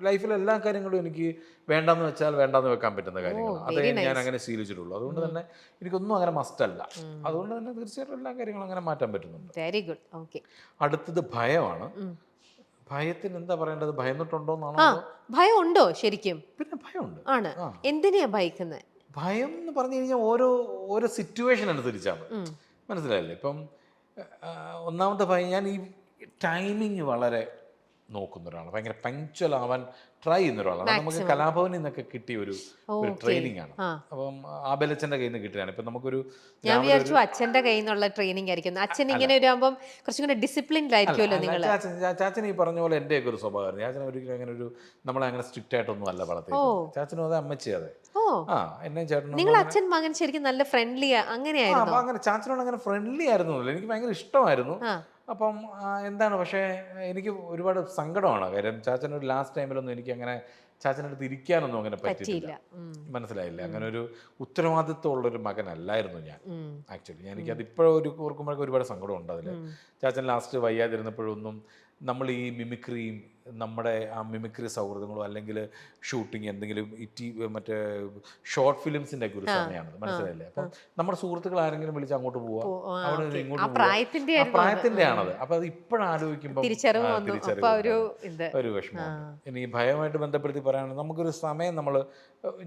ലൈഫിലെ എല്ലാ കാര്യങ്ങളും എനിക്ക് വേണ്ടെന്ന് വെച്ചാൽ വേണ്ടെന്ന് വെക്കാൻ പറ്റുന്ന കാര്യങ്ങൾ, അതേ ഞാൻ അങ്ങനെ ശീലിച്ചിട്ടുള്ളൂ. അതുകൊണ്ട് തന്നെ എനിക്കൊന്നും അങ്ങനെ മസ്റ്റ് അല്ല. അതുകൊണ്ട് തന്നെ തീർച്ചയായിട്ടും എല്ലാ കാര്യങ്ങളും അങ്ങനെ മാറ്റാൻ പറ്റുന്നുണ്ട്. Very good. ഓക്കെ. അടുത്തത് ഭയമാണ്. ഭയത്തിന് എന്താ പറയേണ്ടത്? ഭയന്നിട്ടുണ്ടോന്നാണോ? ഭയം ഉണ്ടോ ശരിക്കും? പിന്നെ ഭയമുണ്ട്. ആണ്. എന്തിനാ ഭയക്കുന്നത്? ഭയം എന്ന് പറഞ്ഞു കഴിഞ്ഞാൽ ഓരോ സിറ്റുവേഷൻ അനുസരിച്ചാണ്. മനസ്സിലായില്ലേ? ഇപ്പം ഒന്നാമത്തെ ഭയം, ഞാൻ ഈ ടൈമിങ് വളരെ നോക്കുന്ന ഒരാളാണ്, ഭയങ്കര പങ്ക്ച്വൽ ആവാൻ ട്രൈ ചെയ്യുന്ന ഒരാളാണ്. അത് നമുക്ക് കലാഭവനിൽ നിന്നൊക്കെ കിട്ടിയ ഒരു ട്രെയിനിങ് ആണ്. അപ്പം ആബേലച്ചൻ്റെ കയ്യിൽ നിന്ന് കിട്ടിയാണ്. ഇപ്പം നമുക്കൊരു ഞാൻ വിചാരിച്ചു അച്ഛന്റെ കയ്യിൽ നിന്നുള്ള ട്രെയിനിങ് ആയിരിക്കും. അച്ഛൻ ഇങ്ങനെ ഒരു ആകുമ്പോൾ കുറച്ചും കൂടെ ഡിസിപ്ലിൻഡ് ആയിരിക്കുമല്ലോ നിങ്ങൾ. ചാച്ചൻ ഈ പറഞ്ഞ പോലെ എൻ്റെ ഒക്കെ ഒരു സ്വഭാവമായിരുന്നു. ചാച്ചൻ ഒരിക്കലും അങ്ങനെ ഒരു നമ്മളെ അങ്ങനെ സ്ട്രിക്റ്റ് ആയിട്ടൊന്നും അല്ല വളർത്തിയത്. ചാച്ചനും അതെ, അമ്മച്ചി അതെ. എന്നെ ചേട്ടനും നിങ്ങൾ അച്ഛൻ മകൻ ശരിക്കും നല്ല ഫ്രണ്ട്ലി അങ്ങനെയായിരുന്നു. അങ്ങനെ ചാച്ചനോട് അങ്ങനെ ഫ്രണ്ട്ലി ആയിരുന്നു, എനിക്ക് ഭയങ്കര ഇഷ്ടമായിരുന്നു. അപ്പം എന്താണ്, പക്ഷേ എനിക്ക് ഒരുപാട് സങ്കടമാണ്. കാര്യം ചാച്ചനൊരു ലാസ്റ്റ് ടൈമിലൊന്നും എനിക്ക് അങ്ങനെ ചാച്ചനടുത്ത് ഇരിക്കാനൊന്നും അങ്ങനെ പറ്റിയില്ല. മനസ്സിലായില്ല, അങ്ങനെ ഒരു ഉത്തരവാദിത്വമുള്ളൊരു മകനല്ലായിരുന്നു ഞാൻ ആക്ച്വലി. എനിക്കത് ഇപ്പോഴും ഓർക്കുമ്പോഴൊക്കെ ഒരുപാട് സങ്കടമുണ്ട് അതിൽ. ചാച്ചൻ ലാസ്റ്റ് വയ്യാതിരുന്നപ്പോഴൊന്നും നമ്മൾ ഈ മിമിക്രിയും നമ്മുടെ ആ മിമിക്രി സൗഹൃദങ്ങളോ അല്ലെങ്കിൽ ഷൂട്ടിങ് എന്തെങ്കിലും മറ്റേ ഷോർട്ട് ഫിലിംസിൻ്റെ ഒക്കെ ഒരു സമയമാണ്, മനസ്സിലായില്ലേ? അപ്പം നമ്മുടെ സുഹൃത്തുക്കൾ ആരെങ്കിലും വിളിച്ച് അങ്ങോട്ട് പോവാം, അവിടെ നിന്ന് ഇങ്ങോട്ട് പോവാം, പ്രായത്തിൻ്റെ ആണത്. അപ്പം അത് ഇപ്പോഴാലോചിക്കുമ്പോൾ ഒരു വിഷമമാണ്. ഇനി ഭയമായിട്ട് ബന്ധപ്പെടുത്തി പറയുകയാണെങ്കിൽ നമുക്കൊരു സമയം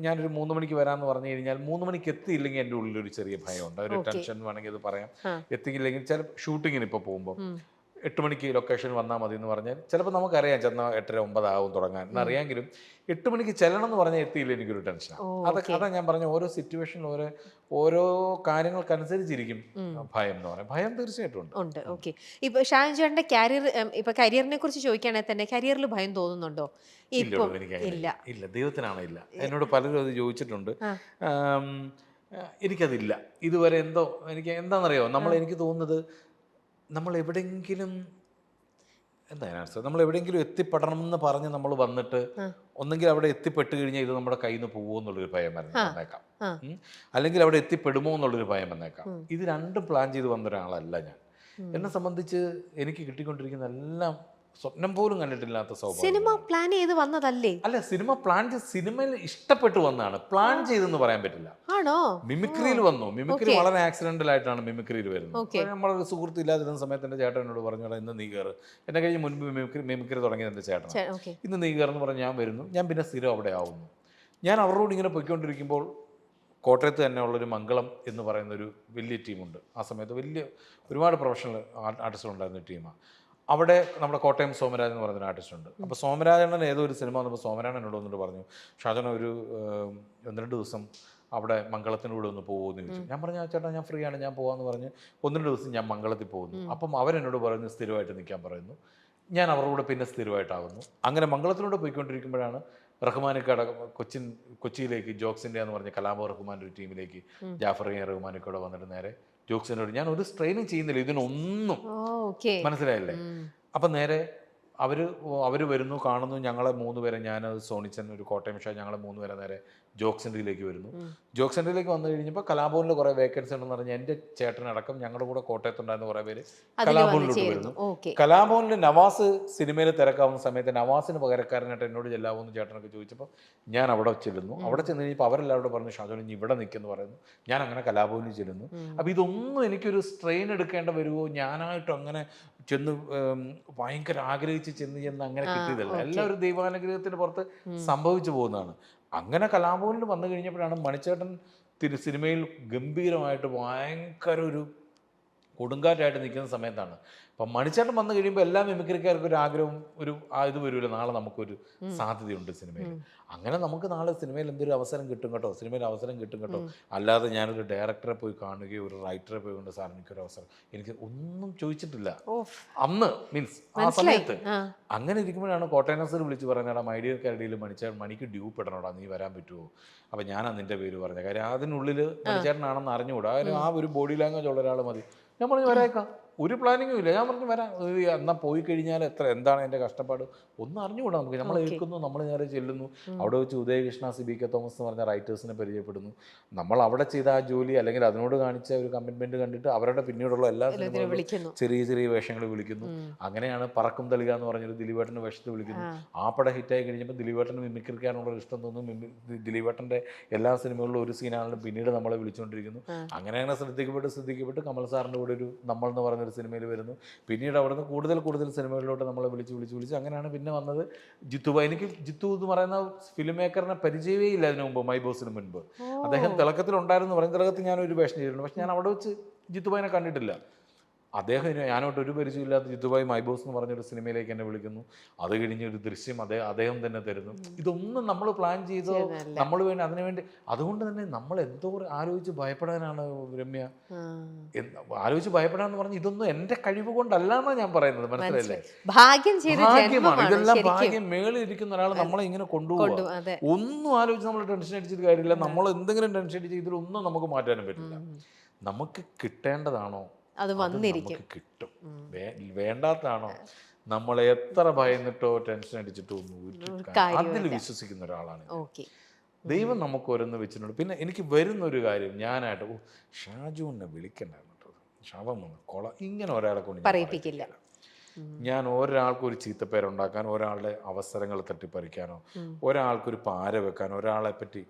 ഞാനൊരു 3 മണിക്ക് വരാമെന്ന് പറഞ്ഞു കഴിഞ്ഞാൽ 3 മണിക്ക് എത്തിയില്ലെങ്കിൽ എൻ്റെ ഉള്ളിലൊരു ചെറിയ ഭയമുണ്ട്, ഒരു ടെൻഷൻ വേണമെങ്കിൽ അത് പറയാം. എത്തിയില്ലെങ്കിൽ ചില ഷൂട്ടിങ്ങിന് ഇപ്പോൾ പോകുമ്പോൾ 8 മണിക്ക് ലൊക്കേഷൻ വന്നാൽ മതി എന്ന് പറഞ്ഞാൽ ചിലപ്പോൾ നമുക്കറിയാം ചെന്നാൽ 8:30 9 ആവും തുടങ്ങാൻ എന്നറിയാമെങ്കിലും 8 മണിക്ക് ചെല്ലണം എന്ന് പറഞ്ഞാൽ എത്തിയില്ല എനിക്കൊരു ടെൻഷനാണ്. അതാ ഞാൻ പറഞ്ഞ ഓരോ സിറ്റുവേഷനിൽ ഓരോ കാര്യങ്ങൾക്കനുസരിച്ചിരിക്കും ഭയം എന്ന് പറയാം. ഭയം തീർച്ചയായിട്ടും ഉണ്ട്. ഓക്കെ. ഇപ്പൊ ഷാൻ ചേട്ടന്റെ കരിയറിനെ കുറിച്ച് ചോദിക്കുകയാണെങ്കിൽ തന്നെ കരിയറിൽ ഭയം തോന്നുന്നുണ്ടോ? ഇല്ല, ദൈവത്തിനാണ് ഇല്ല. എന്നോട് പലരും അത് ചോദിച്ചിട്ടുണ്ട്. എനിക്കതില്ല ഇതുവരെ. എനിക്ക് എന്താണെന്നറിയോ, എനിക്ക് തോന്നുന്നത് നമ്മൾ എവിടെയെങ്കിലും എത്തിപ്പെടണം എന്ന് പറഞ്ഞ് നമ്മൾ വന്നിട്ട് ഒന്നെങ്കിൽ അവിടെ എത്തിപ്പെട്ട് കഴിഞ്ഞാൽ ഇത് നമ്മുടെ കയ്യിൽ നിന്ന് പോകുമോ എന്നുള്ളൊരു ഭയം വന്നേക്കാം, അല്ലെങ്കിൽ അവിടെ എത്തിപ്പെടുമോ എന്നുള്ളൊരു ഭയം വന്നേക്കാം. ഇത് രണ്ടും പ്ലാൻ ചെയ്ത് വന്ന ഒരാളല്ല ഞാൻ. എന്നെ സംബന്ധിച്ച് എനിക്ക് കിട്ടിക്കൊണ്ടിരിക്കുന്ന എല്ലാം സ്വപ്നം പോലും കണ്ടിട്ടില്ലാത്ത സൗഭാഗ്യം. സിനിമ പ്ലാൻ ചെയ്ത് വന്നതല്ലേ? അല്ല, സിനിമയിൽ ഇഷ്ടപ്പെട്ട് വന്നതാണ്. പ്ലാൻ ചെയ്തെന്ന് പറയാൻ പറ്റില്ല. ആണോ? മിമിക്രിയിൽ വന്നു. മിമിക്രി വളരെ ആക്സിഡന്റൽ ആയിട്ടാണ് മിമിക്രിയിൽ വരുന്നത്. നമ്മളൊരു സുഹൃത്ത് ഇല്ലാതിരുന്ന സമയത്ത് എൻ്റെ ചേട്ടൻ എന്നോട് പറഞ്ഞു, ഇന്ന് നീ കയറ്. എന്നെ കഴിഞ്ഞ് മുൻപ് മിമിക്രി തുടങ്ങിയത് എൻ്റെ ചേട്ടൻ. ഇന്ന് നീ കയറെന്ന് പറഞ്ഞ് ഞാൻ വരുന്നു. ഞാൻ പിന്നെ സ്ഥിരം അവിടെ ആവുന്നു. ഞാൻ അവരോട് ഇങ്ങനെ പോയിക്കൊണ്ടിരിക്കുമ്പോൾ കോട്ടയത്ത് തന്നെ ഉള്ളൊരു മംഗളം എന്ന് പറയുന്നൊരു വലിയ ടീമുണ്ട്. ആ സമയത്ത് ഒരുപാട് പ്രൊഫഷണൽ ആർട്ടിസ്റ്റുകളുണ്ടായിരുന്ന ടീമാണ്. അവിടെ നമ്മുടെ കോട്ടയം സോമരാജൻ എന്ന് പറയുന്നൊരു ആർട്ടിസ്റ്റ് ഉണ്ട്. അപ്പോൾ സോമരാജൻ ഏതോ ഒരു സിനിമ വന്നപ്പോൾ സോമരാജൻ എന്നോട് വന്നിട്ട് പറഞ്ഞു, ഷാജന ഒരു 1-2 ദിവസം അവിടെ മംഗളത്തിനൂടെ ഒന്ന് പോകുമെന്ന് ചോദിച്ചു. ഞാൻ പറഞ്ഞു, ചേട്ടാ ഞാൻ ഫ്രീ ആണ്, ഞാൻ പോകാമെന്ന് പറഞ്ഞ് 1-2 ദിവസം ഞാൻ മംഗളത്തിൽ പോകുന്നു. അപ്പം അവരെന്നോട് പറയുന്നു സ്ഥിരമായിട്ട് നിൽക്കാൻ പറയുന്നു. ഞാൻ അവരുടെ കൂടെ പിന്നെ സ്ഥിരമായിട്ടാകുന്നു. അങ്ങനെ മംഗളത്തിലൂടെ പോയിക്കൊണ്ടിരിക്കുമ്പോഴാണ് റഹ്മാനൊക്കെ കൊച്ചിയിലേക്ക് ജോക്സിൻ്റെ എന്ന് പറഞ്ഞ കലാഭവൻ റഹ്മാൻ്റെ ഒരു ടീമിലേക്ക് ജാഫർ റഹ്മാനൊക്കെ ഇവിടെ വന്നിട്ട് നേരെ ജോക്സിനോട് ഞാൻ ഒരു സ്ട്രെയിനിങ് ചെയ്യുന്നില്ല ഇതിനൊന്നും, മനസ്സിലായില്ലേ? അപ്പം നേരെ അവര് വരുന്നു, കാണുന്നു. ഞങ്ങളെ 3 പേരെ, ഞാൻ സോണിച്ചൻ, ഒരു കോട്ടയം ഷാ, ഞങ്ങളെ 3 പേരെ നേരെ ജോക്ക് സെൻ്ററിലേക്ക് വരുന്നു. ജോക്ക് സെൻ്ററിലേക്ക് വന്നു കഴിഞ്ഞപ്പോൾ കലാഭവനിൽ കുറേ വേക്കൻസി ഉണ്ടെന്ന് പറഞ്ഞാൽ എൻ്റെ ചേട്ടനടക്കം ഞങ്ങളുടെ കൂടെ കോട്ടയത്തുണ്ടായിരുന്ന കുറേ പേര് കലാഭവനിലോട്ട് വരുന്നു. കലാഭവനിൽ നവാസ് സിനിമയിൽ തിരക്കാവുന്ന സമയത്ത് നവാസിന് പകരക്കാരനായിട്ട് എന്നോട് ചെല്ലാവുന്ന ചേട്ടനൊക്കെ ചോദിച്ചപ്പോൾ ഞാൻ അവിടെ ചെല്ലുന്നു. അവിടെ ചെന്ന് കഴിഞ്ഞപ്പോൾ അവരെല്ലാവരോടും പറഞ്ഞു, ഷാജോൻ ഇനി ഇവിടെ നിൽക്കുമെന്ന് പറയുന്നു. ഞാൻ അങ്ങനെ കലാഭവനിൽ ചെല്ലുന്നു. അപ്പോൾ ഇതൊന്നും എനിക്കൊരു സ്ട്രെയിൻ എടുക്കേണ്ട വരുമോ, ഞാനായിട്ടും അങ്ങനെ ചെന്ന് ഭയങ്കര ആഗ്രഹിച്ച് ചെന്ന് അങ്ങനെ കിട്ടിയതല്ല. എല്ലാവരും ദൈവാനുഗ്രഹത്തിന് പുറത്ത് സംഭവിച്ചു പോകുന്നതാണ്. അങ്ങനെ കലാഭവനിൽ വന്നു കഴിഞ്ഞപ്പോഴാണ് മണിച്ചേട്ടൻ സിനിമയിൽ ഗംഭീരമായിട്ട് ഭയങ്കര ഒരു കൊടുങ്കാറ്റായിട്ട് നിൽക്കുന്ന സമയത്താണ്. അപ്പം മണിച്ചേട്ടൻ വന്നു കഴിയുമ്പോൾ എല്ലാ മിമിക്രിക്കാർക്കും ഒരു ആഗ്രഹം, ഇത് വരുമല്ലോ, നാളെ നമുക്കൊരു സാധ്യതയുണ്ട് സിനിമയിൽ. അങ്ങനെ നമുക്ക് നാളെ സിനിമയിൽ എന്തൊരു അവസരം കിട്ടും കേട്ടോ, സിനിമയിൽ അവസരം കിട്ടും കേട്ടോ. അല്ലാതെ ഞാനൊരു ഡയറക്ടറെ പോയി കാണുകയോ ഒരു റൈറ്ററെ പോയി കൊണ്ട് സാർ എനിക്കൊരു അവസരം, എനിക്ക് ഒന്നും ചോദിച്ചിട്ടില്ല അന്ന്, മീൻസ് ആ സമയത്ത്. അങ്ങനെ ഇരിക്കുമ്പോഴാണ് കോട്ടയം നസീർ വിളിച്ച് പറഞ്ഞാൽ മൈഡിയർ കരടിയിൽ മണിക്ക് ഡ്യൂപ്പ് ഇടണോടാ, നീ വരാൻ പറ്റുമോ? അപ്പം ഞാനാ നിൻ്റെ പേര് പറഞ്ഞ കാര്യം അതിനുള്ളിൽ മണിച്ചേട്ടനാണെന്ന് അറിഞ്ഞുകൂടാ. ആ ഒരു ബോഡി ലാംഗ്വേജ് ഉള്ള ഒരാൾ മതി. ഞാൻ പറഞ്ഞു വരാക്കാം, ഒരു പ്ലാനിങ്ങും ഇല്ല. ഞാൻ പറഞ്ഞു വരാം. എന്നാൽ പോയി കഴിഞ്ഞാൽ എന്താണ് എൻ്റെ കഷ്ടപ്പാട് ഒന്നും അറിഞ്ഞുകൂടാ നമുക്ക്. നമ്മൾ ഏൽക്കുന്നു, നമ്മൾ നേരെ ചെല്ലുന്നു. അവിടെ വെച്ച് ഉദയകൃഷ്ണ, CBK തോമസ് എന്ന് പറഞ്ഞ റൈറ്റേഴ്സിനെ പരിചയപ്പെടുന്നു. നമ്മൾ അവിടെ ചെയ്ത ആ ജോലി അല്ലെങ്കിൽ അതിനോട് കാണിച്ച ഒരു കമ്മിറ്റ്മെൻറ്റ് കണ്ടിട്ട് അവരുടെ പിന്നീടുള്ള എല്ലാ സിനിമകളും ചെറിയ ചെറിയ വേഷങ്ങൾ വിളിക്കുന്നു. അങ്ങനെയാണ് പറക്കും തളിക എന്ന് പറഞ്ഞൊരു ദിലീപേട്ടൻ്റെ വേഷത്തിൽ വിളിക്കുന്നു. ആ പടം ഹിറ്റായി കഴിഞ്ഞപ്പോൾ ദിലീപേട്ടന് മിമിക്രിക്കാനുള്ള ഇഷ്ടം തോന്നുന്നു. ദിലീപേട്ടൻ്റെ എല്ലാ സിനിമകളിലും ഒരു സീനാണെങ്കിലും പിന്നീട് നമ്മളെ വിളിച്ചുകൊണ്ടിരിക്കുന്നു. അങ്ങനെ ശ്രദ്ധിക്കപ്പെട്ട് കമൽ സാറിൻ്റെ കൂടെ ഒരു നമ്മൾ എന്ന് പറഞ്ഞ ഒരു സിനിമയിൽ വരുന്നു. പിന്നീട് അവിടെ നിന്ന് കൂടുതൽ സിനിമകളിലോട്ട് നമ്മളെ വിളിച്ച് അങ്ങനെയാണ് പിന്നെ വന്നത് ജിത്തു. എനിക്ക് ജിത്തു എന്ന് പറയുന്ന ഫിലിം മേക്കറിനെ പരിചയമേ ഇല്ല അതിനു മുമ്പ്, മൈ ബോസിന് മുൻപ്. അദ്ദേഹം തിളക്കത്തിലുണ്ടായിരുന്നു. പറഞ്ഞ തിളക്കത്തിൽ ഞാനൊരു വേഷം ചെയ്തിട്ടുണ്ട്. പക്ഷെ ഞാൻ അവിടെ വെച്ച് ജിത്തുബായിനെ കണ്ടിട്ടില്ല. അദ്ദേഹം ഞാനോട്ട് ഒരു പരിചയമില്ലാത്ത ജിത്തുഭായ് മൈ ബോസ് എന്ന് പറഞ്ഞൊരു സിനിമയിലേക്ക് എന്നെ വിളിക്കുന്നു. അത് കഴിഞ്ഞൊരു ദൃശ്യം അദ്ദേഹം തന്നെ തരുന്നു. ഇതൊന്നും നമ്മൾ പ്ലാൻ ചെയ്തോ നമ്മൾ വേണ്ടി അതിനുവേണ്ടി. അതുകൊണ്ട് തന്നെ നമ്മൾ എന്തോ ആലോചിച്ച് ഭയപ്പെടാനാണ് രമ്യ, ആലോചിച്ച് ഭയപ്പെടാന്ന് പറഞ്ഞ് ഇതൊന്നും എൻ്റെ കഴിവ് കൊണ്ടല്ലാന്നാണ് ഞാൻ പറയുന്നത്. മനസ്സിലല്ലേ? ഭാഗ്യമാണ്. ഇതെല്ലാം ഭാഗ്യം. മേളിൽ ഇരിക്കുന്ന ഒരാൾ നമ്മളെ ഇങ്ങനെ കൊണ്ടുപോകും. ഒന്നും ആലോചിച്ച് നമ്മൾ ടെൻഷൻ അടിച്ചിട്ട് കാര്യമില്ല. നമ്മൾ എന്തെങ്കിലും ടെൻഷൻ അടിച്ച് ഇതിലൊന്നും നമുക്ക് മാറ്റാനും പറ്റില്ല. നമുക്ക് കിട്ടേണ്ടതാണോ അത് വന്നിരിക്കും, കിട്ടും. വേണ്ടാത്താണോ നമ്മൾ എത്ര ഭയന്നിട്ടോ ടെൻഷൻ അടിച്ചിട്ടോ അതിൽ വിശ്വസിക്കുന്ന ഒരാളാണ്. ദൈവം നമുക്ക് ഓരോന്ന് വെച്ചിട്ടുണ്ട്. പിന്നെ എനിക്ക് വരുന്നൊരു കാര്യം, ഞാനായിട്ട് ഷാജുവിനെ വിളിക്കണ്ടായിരുന്നു കേട്ടോ, ശവം വന്ന് കൊള, ഇങ്ങനെ ഒരാളെ കൊണ്ട് പറയിപ്പിക്കില്ല. ഞാൻ ഒരാൾക്കൊരു ചീത്തപ്പേരുണ്ടാക്കാനോ, ഒരാളുടെ അവസരങ്ങൾ തട്ടിപ്പറിക്കാനോ, ഒരാൾക്കൊരു പാര വെക്കാനോ, ഒരാളെ പറ്റി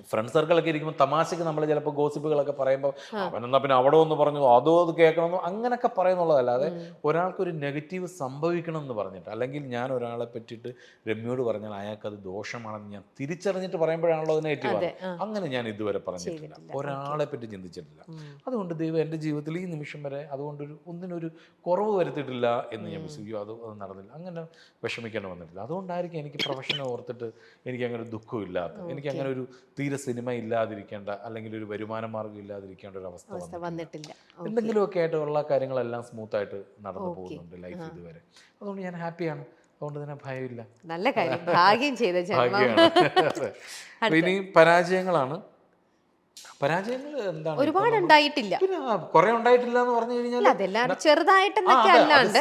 ഫ്രണ്ട് സർക്കിളൊക്കെ ഇരിക്കുമ്പോൾ തമാശക്ക് നമ്മൾ ചിലപ്പോൾ ഗോസിപ്പുകളൊക്കെ പറയുമ്പോൾ അവനെന്നാ പിന്നെ അവിടെ ഒന്ന് പറഞ്ഞു അതോ അത് കേൾക്കണമെന്നോ അങ്ങനെയൊക്കെ പറയുന്നുള്ളതല്ലാതെ ഒരാൾക്കൊരു നെഗറ്റീവ് സംഭവിക്കണം എന്ന് പറഞ്ഞിട്ട്, അല്ലെങ്കിൽ ഞാൻ ഒരാളെ പറ്റിയിട്ട് രമ്യോട് പറഞ്ഞാൽ അയാൾക്കത് ദോഷമാണെന്ന് ഞാൻ തിരിച്ചറിഞ്ഞിട്ട് പറയുമ്പോഴാണല്ലോ അത് നെഗറ്റീവാണ്. അങ്ങനെ ഞാൻ ഇതുവരെ പറഞ്ഞിട്ടില്ല, ഒരാളെ പറ്റി ചിന്തിച്ചിട്ടില്ല. അതുകൊണ്ട് ദൈവം എൻ്റെ ജീവിതത്തിൽ ഈ നിമിഷം വരെ അതുകൊണ്ടൊരു ഒന്നിനൊരു കുറവ് വരുത്തിയിട്ടില്ല എന്ന് ഞാൻ വിശ്വസിക്കും. അത് നടന്നില്ല, അങ്ങനെ വിഷമിക്കേണ്ടി വന്നിട്ടില്ല. അതുകൊണ്ടായിരിക്കും എനിക്ക് പ്രൊഫഷനെ ഓർത്തിട്ട് എനിക്കങ്ങനെ ദുഃഖമില്ലാത്ത, എനിക്കങ്ങനെ ഒരു സിനിമ ഇല്ലാതിരിക്കേണ്ട, അല്ലെങ്കിൽ ഒരു വരുമാന മാർഗ്ഗം ഇല്ലാതിരിക്കേണ്ട ഒരു അവസ്ഥ വന്നിട്ടില്ല. എന്തെങ്കിലുമൊക്കെ ആയിട്ട് ഉള്ള കാര്യങ്ങളെല്ലാം സ്മൂത്തായിട്ട് നടന്നു പോകുന്നുണ്ട് ലൈഫ് ഇതുവരെ. അതുകൊണ്ട് ഞാൻ ഹാപ്പിയാണ്. അതുകൊണ്ട് തന്നെ ഭയമില്ല. നല്ല കാര്യം, ഭാഗ്യം ചെയ്ത ഭാഗ്യമാണ്. ഇനി പരാജയങ്ങളാണ്. പരാജയങ്ങൾ എന്താണ് ഒരുപാട് ഉണ്ടായിട്ടില്ല, പിന്നെ കുറെ ഉണ്ടായിട്ടില്ല എന്ന് പറഞ്ഞു കഴിഞ്ഞാൽ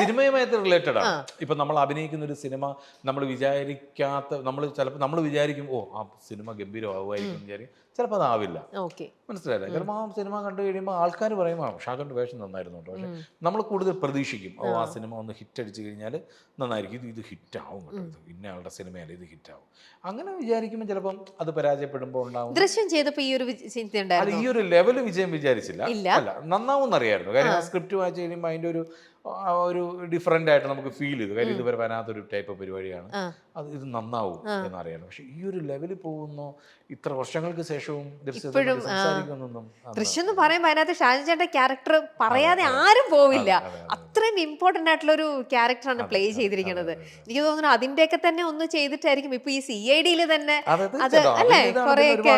സിനിമയുമായിട്ട് റിലേറ്റഡ് ആണ്. ഇപ്പൊ നമ്മൾ അഭിനയിക്കുന്ന ഒരു സിനിമ നമ്മൾ വിചാരിക്കാത്ത, ചിലപ്പോൾ നമ്മൾ വിചാരിക്കും ഓ ആ സിനിമ ഗംഭീരമാകുമായിരിക്കും വിചാരിക്കും, ചിലപ്പോൾ അതാവില്ല. മനസ്സിലായില്ലേ? ചിലപ്പോൾ ആ സിനിമ കണ്ടു കഴിയുമ്പോൾ ആൾക്കാർ പറയും ആ ഷാജോന്റെ വേഷം നന്നായിരുന്നു കേട്ടോ. പക്ഷെ നമ്മൾ കൂടുതൽ പ്രതീക്ഷിക്കും ഓ ആ സിനിമ ഒന്ന് ഹിറ്റ് അടിച്ചു കഴിഞ്ഞാൽ നന്നായിരിക്കും, ഇത് ഹിറ്റാവും കേട്ടോ, ഇന്നയാളുടെ സിനിമയല്ല ഇത് ഹിറ്റാവും. അങ്ങനെ വിചാരിക്കുമ്പോൾ ചിലപ്പം അത് പരാജയപ്പെടുമ്പോൾ ഉണ്ടാവും. ദൃശ്യം ചെയ്തപ്പോൾ ഈ ഒരു ലെവല് വിജയം വിചാരിച്ചില്ല. അല്ല, നന്നാവും അറിയായിരുന്നു. കാര്യം സ്ക്രിപ്റ്റ് വായിച്ചു കഴിയുമ്പോൾ അതിന്റെ ഒരു ഡിഫറെന്റ് ആയിട്ട് നമുക്ക് ഫീൽ ചെയ്തു. കാര്യം ഇതുവരെ വരാത്തൊരു ടൈപ്പ് പരിപാടിയാണ്, അത് ഇത് നന്നാവും എന്നറിയാം. പക്ഷെ ഈ ഒരു ലെവലിൽ പോകുന്നു ഇത്ര വർഷങ്ങൾക്ക് ശേഷവും സംസാരിക്കുന്നൊന്നും. ദൃശ്യം എന്ന് പറയുമ്പോൾ അതിനകത്ത് ഷാജി ചേട്ടന്റെ ക്യാരക്ടർ പറയാതെ ആരും പോവില്ല. അത്രയും ഇമ്പോർട്ടന്റ് ആയിട്ടുള്ള ഒരു ക്യാരക്ടറാണ് പ്ലേ ചെയ്തിരിക്കുന്നത്. എനിക്ക് തോന്നുന്നു അതിന്റെയൊക്കെ തന്നെ ഒന്ന് ചെയ്തിട്ടായിരിക്കും ഇപ്പൊ ഈ CID തന്നെ അത് അല്ലേ കുറെയൊക്കെ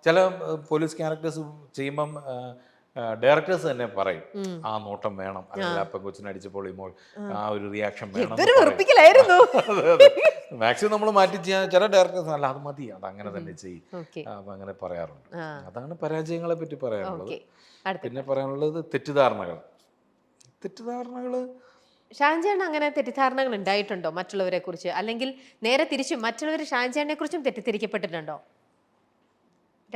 ചില പോലീസ് ക്യാരക്ടേഴ്സ് ചെയ്യുമ്പം ഡയറക്ടേഴ്സ് തന്നെ പറയും ആ നോട്ടം വേണം, അല്ലെങ്കിൽ ആ പെങ്കൊച്ചിനെ അടിച്ചപ്പോൾ ആ ഒരു റിയാക്ഷൻ വേണം. മാക്സിമം നമ്മൾ മാറ്റി ചെയ്യാൻ ചില ഡയറക്ടേഴ്സ് അല്ല അത് മതി, അത് അങ്ങനെ തന്നെ ചെയ്യും, അപ്പൊ അങ്ങനെ പറയാറുണ്ട്. അതാണ് പരാജയങ്ങളെ പറ്റി പറയാനുള്ളത്. പിന്നെ പറയാനുള്ളത് തെറ്റിദ്ധാരണകൾ. ഷാൻചേട്ടൻ അങ്ങനെ തെറ്റിദ്ധാരണകൾ ഉണ്ടായിട്ടുണ്ടോ മറ്റുള്ളവരെ കുറിച്ച്? അല്ലെങ്കിൽ നേരെ തിരിച്ചും മറ്റുള്ളവർ ഷാൻചേട്ടനെ കുറിച്ചും തെറ്റിദ്ധരിക്കപ്പെട്ടിട്ടുണ്ടോ?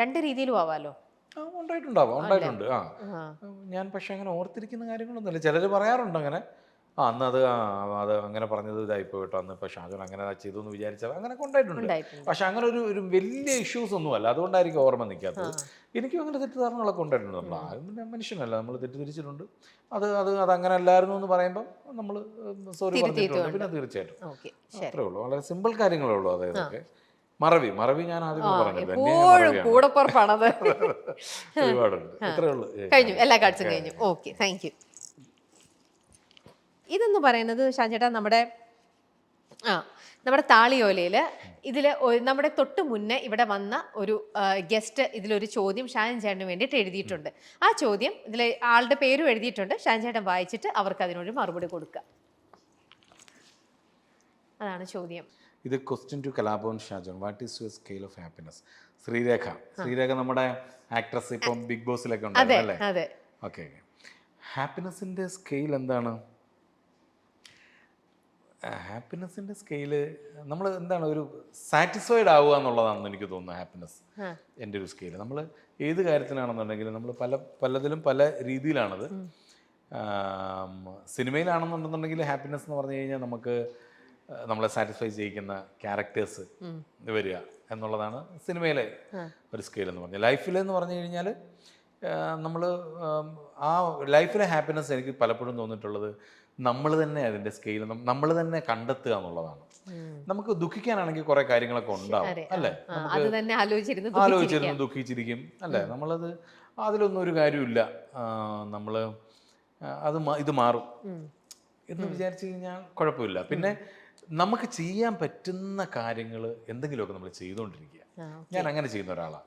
രണ്ട് രീതിയിലും ആവാലോ. ഉണ്ടായിട്ടുണ്ട്. ഞാൻ പക്ഷെ അങ്ങനെ ഓർത്തിരിക്കുന്ന കാര്യങ്ങളൊന്നുമില്ല. ചിലർ പറയാറുണ്ട് അങ്ങനെ അന്ന് അത് അങ്ങനെ പറഞ്ഞത് ഇതായിപ്പോ കേട്ടോ, അന്ന് ഇപ്പൊ ഷാജോൻ അങ്ങനെ ചെയ്തു എന്ന് വിചാരിച്ചാൽ അങ്ങനെ ഉണ്ടായിട്ടുണ്ട്. പക്ഷെ അങ്ങനെ ഒരു വലിയ ഇഷ്യൂസ് ഒന്നും അല്ല, അതുകൊണ്ടായിരിക്കും ഓർമ്മ നിൽക്കാത്തത്. എനിക്കും അങ്ങനെ തെറ്റിദ്ധാരണകളൊക്കെ ഉണ്ടായിട്ടുണ്ട്. ആരും പിന്നെ മനുഷ്യനല്ല, നമ്മൾ തെറ്റിദ്ധരിച്ചിട്ടുണ്ട്. അത് അങ്ങനെ അല്ലായിരുന്നു എന്ന് പറയുമ്പോൾ നമ്മൾ സോറി പറഞ്ഞിട്ടുണ്ട്. പിന്നെ തീർച്ചയായിട്ടും അത്രേ ഉള്ളൂ, വളരെ സിമ്പിൾ കാര്യങ്ങളേ ഉള്ളൂ. അതായത് മറവി ഞാൻ ആദ്യം പറഞ്ഞത് ഒരുപാടുണ്ട്. അത്രേ ഉള്ളൂ. കഴിഞ്ഞു, എല്ലാ കാഴ്ചയും കഴിഞ്ഞു. Okay, thank you. ഇതെന്ന് പറയുന്നത് ഷാൻചേട്ടാ നമ്മുടെ താളിയോലയില് ഇതില് നമ്മുടെ തൊട്ട് മുന്നേ ഇവിടെ വന്ന ഒരു ഗസ്റ്റ് ഇതിലൊരു ചോദ്യം ഷാൻചേട്ടന് വേണ്ടിയിട്ട് എഴുതിയിട്ടുണ്ട്. ആ ചോദ്യം ഇതിൽ ആളുടെ പേരും എഴുതിയിട്ടുണ്ട്. ഷാൻചേട്ടൻ വായിച്ചിട്ട് അവർക്ക് അതിനൊരു മറുപടി കൊടുക്കുക. അതാണ് ചോദ്യം. ഇത് question to Kalabhavan Shajon. What is your scale of happiness? Sreerekha നമ്മുടെ ആക്ട്രസ് ഇപ്പം ബിഗ് ബോസിലൊക്കെ ഉണ്ടല്ലേ? ഓക്കെ, ഹാപ്പിനെസിന്റെ സ്കെയിൽ എന്താണ്? ഹാപ്പിനെസിന്റെ സ്കെയില് നമ്മൾ എന്താണ്, ഒരു സാറ്റിസ്ഫൈഡ് ആവുക എന്നുള്ളതാണെന്ന് എനിക്ക് തോന്നുന്നു ഹാപ്പിനെസ്. എൻ്റെ ഒരു സ്കെയില് നമ്മൾ ഏത് കാര്യത്തിനാണെന്നുണ്ടെങ്കിലും നമ്മൾ പലതിലും പല രീതിയിലാണത്. സിനിമയിലാണെന്നുണ്ടെന്നുണ്ടെങ്കിൽ ഹാപ്പിനെസ് എന്ന് പറഞ്ഞു കഴിഞ്ഞാൽ നമുക്ക് നമ്മളെ സാറ്റിസ്ഫൈ ചെയ്യിക്കുന്ന ക്യാരക്ടേഴ്സ് വരിക എന്നുള്ളതാണ് സിനിമയിലെ ഒരു സ്കെയിൽ എന്ന് പറഞ്ഞാൽ. ലൈഫിലെന്ന് പറഞ്ഞു കഴിഞ്ഞാൽ നമ്മൾ ആ ലൈഫിലെ ഹാപ്പിനെസ് എനിക്ക് പലപ്പോഴും തോന്നിയിട്ടുള്ളത് നമ്മൾ തന്നെ അതിൻ്റെ സ്കെയിൽ നമ്മൾ തന്നെ കണ്ടെത്തുക എന്നുള്ളതാണ്. നമുക്ക് ദുഃഖിക്കാനാണെങ്കിൽ കുറെ കാര്യങ്ങളൊക്കെ ഉണ്ടാവും അല്ലേ, ആലോചിച്ചിരുന്ന് ദുഃഖിച്ചിരിക്കും അല്ലേ, നമ്മളത് അതിലൊന്നും ഒരു കാര്യമില്ല. നമ്മൾ ഇത് മാറും എന്ന് വിചാരിച്ചു കഴിഞ്ഞാൽ കുഴപ്പമില്ല. പിന്നെ നമുക്ക് ചെയ്യാൻ പറ്റുന്ന കാര്യങ്ങൾ എന്തെങ്കിലുമൊക്കെ നമ്മൾ ചെയ്തുകൊണ്ടിരിക്കുക. ഞാൻ അങ്ങനെ ചെയ്യുന്ന ഒരാളാണ്.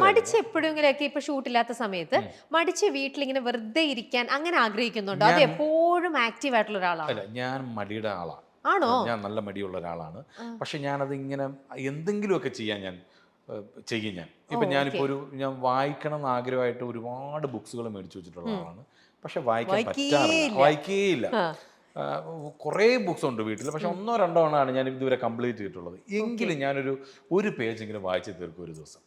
മടിച്ച് എപ്പോഴെങ്കിലൊക്കെ ഇപ്പൊ ഷൂട്ടില്ലാത്ത സമയത്ത് മടിച്ച് വീട്ടിലിങ്ങനെ വെറുതെ ഇരിക്കാൻ അങ്ങനെ ആഗ്രഹിക്കുന്നുണ്ടോ? അത് എപ്പോഴും ആക്റ്റീവ് ആയിട്ടുള്ള ഒരാളാണ്? അല്ല, ഞാൻ മടിയുടെ ആളാണ്. ആണോ? ഞാൻ നല്ല മടിയുള്ള ഒരാളാണ്. പക്ഷെ ഞാനത് ഇങ്ങനെ എന്തെങ്കിലുമൊക്കെ ചെയ്യാൻ ചെയ്യും. ഇപ്പൊ ഞാൻ വായിക്കണം എന്ന് ആഗ്രഹമായിട്ട് ഒരുപാട് ബുക്സുകൾ മേടിച്ചു വെച്ചിട്ടുള്ള ആളാണ്. പക്ഷെ വായിക്കേയില്ല. കുറേ ബുക്സ് ഉണ്ട് വീട്ടിൽ, പക്ഷെ 1-2 ആണ് ഞാൻ ഇതുവരെ കംപ്ലീറ്റ് ചെയ്തിട്ടുള്ളത്. എങ്കിലും ഞാനൊരു പേജെങ്കിലും വായിച്ച് തീർക്കും ഒരു ദിവസം.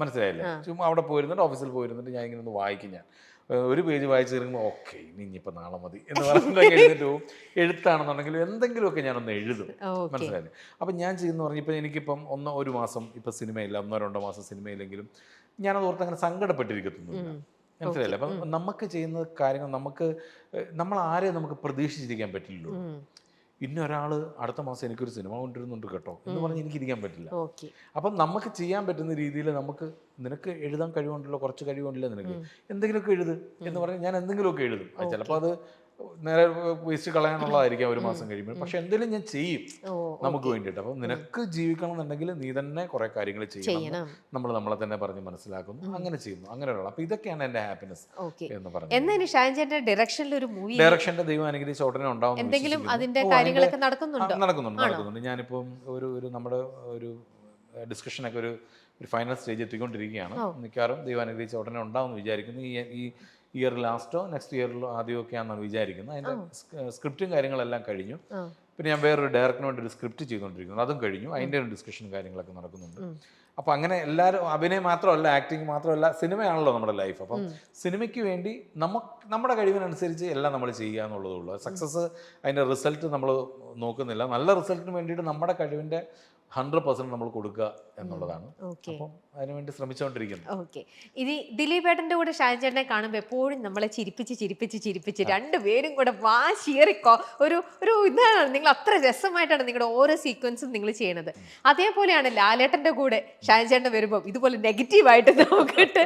മനസ്സിലായില്ലേ? ചുമ്മാ അവിടെ പോയിരുന്നിട്ട്, ഓഫീസിൽ പോയിരുന്നിട്ട് ഞാൻ ഇങ്ങനെ ഒന്ന് വായിക്കും. ഞാൻ ഒരു പേജ് വായിച്ച് തീർക്കുമ്പോൾ ഓക്കെ, ഇനിയിപ്പോൾ നാളെ മതി എന്ന് പറഞ്ഞിട്ട് എഴുതിട്ട് പോകും. എഴുത്താണെന്നുണ്ടെങ്കിലും എന്തെങ്കിലുമൊക്കെ ഞാനൊന്ന് എഴുതും. മനസ്സിലായില്ലേ? അപ്പം ഞാൻ ചെയ്യുന്ന പറഞ്ഞാൽ എനിക്കിപ്പം ഒരു മാസം ഇപ്പം സിനിമയില്ല, 1-2 മാസം സിനിമയില്ലെങ്കിലും ഞാനത് ഓർത്ത് അങ്ങനെ സങ്കടപ്പെട്ടിരിക്കത്തൊന്നുമില്ല. മനസ്സിലായില്ലേ? അപ്പം നമുക്ക് ചെയ്യുന്ന കാര്യങ്ങൾ നമ്മൾ ആരെയും നമുക്ക് പ്രതീക്ഷിച്ചിരിക്കാൻ പറ്റില്ലല്ലോ. ഇന്നൊരാൾ അടുത്ത മാസം എനിക്കൊരു സിനിമ കൊണ്ടിരുന്നുണ്ട് കേട്ടോ എന്ന് പറഞ്ഞ് എനിക്കിരിക്കാൻ പറ്റില്ല. അപ്പം നമുക്ക് ചെയ്യാൻ പറ്റുന്ന രീതിയിൽ നിനക്ക് എഴുതാൻ കഴിവുണ്ടല്ലോ, കുറച്ച് കഴിവുണ്ടല്ലോ നിനക്ക്, എന്തെങ്കിലുമൊക്കെ എഴുത് എന്ന് പറഞ്ഞാൽ ഞാൻ എന്തെങ്കിലുമൊക്കെ എഴുതും. ചിലപ്പോൾ അത് നേരെ വേസ്റ്റ് കളയാനുള്ളതായിരിക്കാം ഒരു മാസം കഴിയുമ്പോൾ. പക്ഷെ എന്തെങ്കിലും ഞാൻ ചെയ്യും നമുക്ക് വേണ്ടിയിട്ട്. അപ്പം നിനക്ക് ജീവിക്കണം എന്നുണ്ടെങ്കിൽ നീ തന്നെ കുറെ കാര്യങ്ങൾ ചെയ്യണം. നമ്മൾ നമ്മളെ തന്നെ പറഞ്ഞ് മനസ്സിലാക്കുന്നു, അങ്ങനെ ചെയ്യുന്നു, അങ്ങനെയുള്ള. അപ്പൊ ഇതൊക്കെയാണ് എന്റെ ഹാപ്പിനെസ് എന്ന് പറയുന്നത്. ഡയറക്ഷന്റെ ദൈവം അനുഗ്രഹിച്ച ഉടനെ ഉണ്ടാവും. നടക്കുന്നുണ്ട്. ഞാനിപ്പം നമ്മുടെ ഒരു ഡിസ്കഷനൊക്കെ ഒരു ഫൈനൽ സ്റ്റേജ് എത്തിക്കൊണ്ടിരിക്കുകയാണ്. മിക്കവാറും ദൈവം അനുഗ്രഹിച്ച ഉടനെ ഉണ്ടാവും വിചാരിക്കുന്നു. ഈ ഇയർ ലാസ്റ്റോ നെക്സ്റ്റ് ഇയറിലോ ആദ്യമൊക്കെയാണെന്നാണ് വിചാരിക്കുന്നത്. അതിൻ്റെ സ്ക്രിപ്റ്റും കാര്യങ്ങളെല്ലാം കഴിഞ്ഞു. പിന്നെ ഞാൻ വേറൊരു ഡയറക്ടറിന് വേണ്ടി ഒരു സ്ക്രിപ്റ്റ് ചെയ്തുകൊണ്ടിരിക്കുന്നു, അതും കഴിഞ്ഞു. അതിൻ്റെ ഒരു ഡിസ്കഷനും കാര്യങ്ങളൊക്കെ നടക്കുന്നുണ്ട്. അപ്പം അങ്ങനെ എല്ലാവരും അഭിനയം മാത്രമല്ല, ആക്ടിങ് മാത്രമല്ല, സിനിമയാണല്ലോ നമ്മുടെ ലൈഫ്. അപ്പം സിനിമയ്ക്ക് വേണ്ടി നമ്മുടെ കഴിവിനനുസരിച്ച് എല്ലാം നമ്മൾ ചെയ്യുക എന്നുള്ളതുള്ളൂ. സക്സസ് അതിൻ്റെ റിസൾട്ട് നമ്മൾ നോക്കുന്നില്ല. നല്ല റിസൾട്ടിന് വേണ്ടിയിട്ട് നമ്മുടെ കഴിവിൻ്റെ 100% നമ്മൾ കൊടുക്കുക എന്നുള്ളതാണ്. അപ്പം അതിനുവേണ്ടി ശ്രമിച്ചുകൊണ്ടിരിക്കുന്നത്. ഓക്കെ. ഇനി ദിലീപേട്ടൻ്റെ കൂടെ ഷാൻ ചേട്ടനെ കാണുമ്പോൾ എപ്പോഴും നമ്മളെ ചിരിപ്പിച്ച് രണ്ടുപേരും കൂടെ വാശിയേറിക്കോ ഒരു ഇതാണ്. നിങ്ങൾ അത്ര രസമായിട്ടാണ് നിങ്ങളുടെ ഓരോ സീക്വൻസും നിങ്ങൾ ചെയ്യണത്. അതേപോലെയാണ് ലാലേട്ടൻ്റെ കൂടെ ഷാൻ ചേട്ടൻ വരുമ്പോൾ ഇതുപോലെ നെഗറ്റീവായിട്ട് നോക്കിയിട്ട്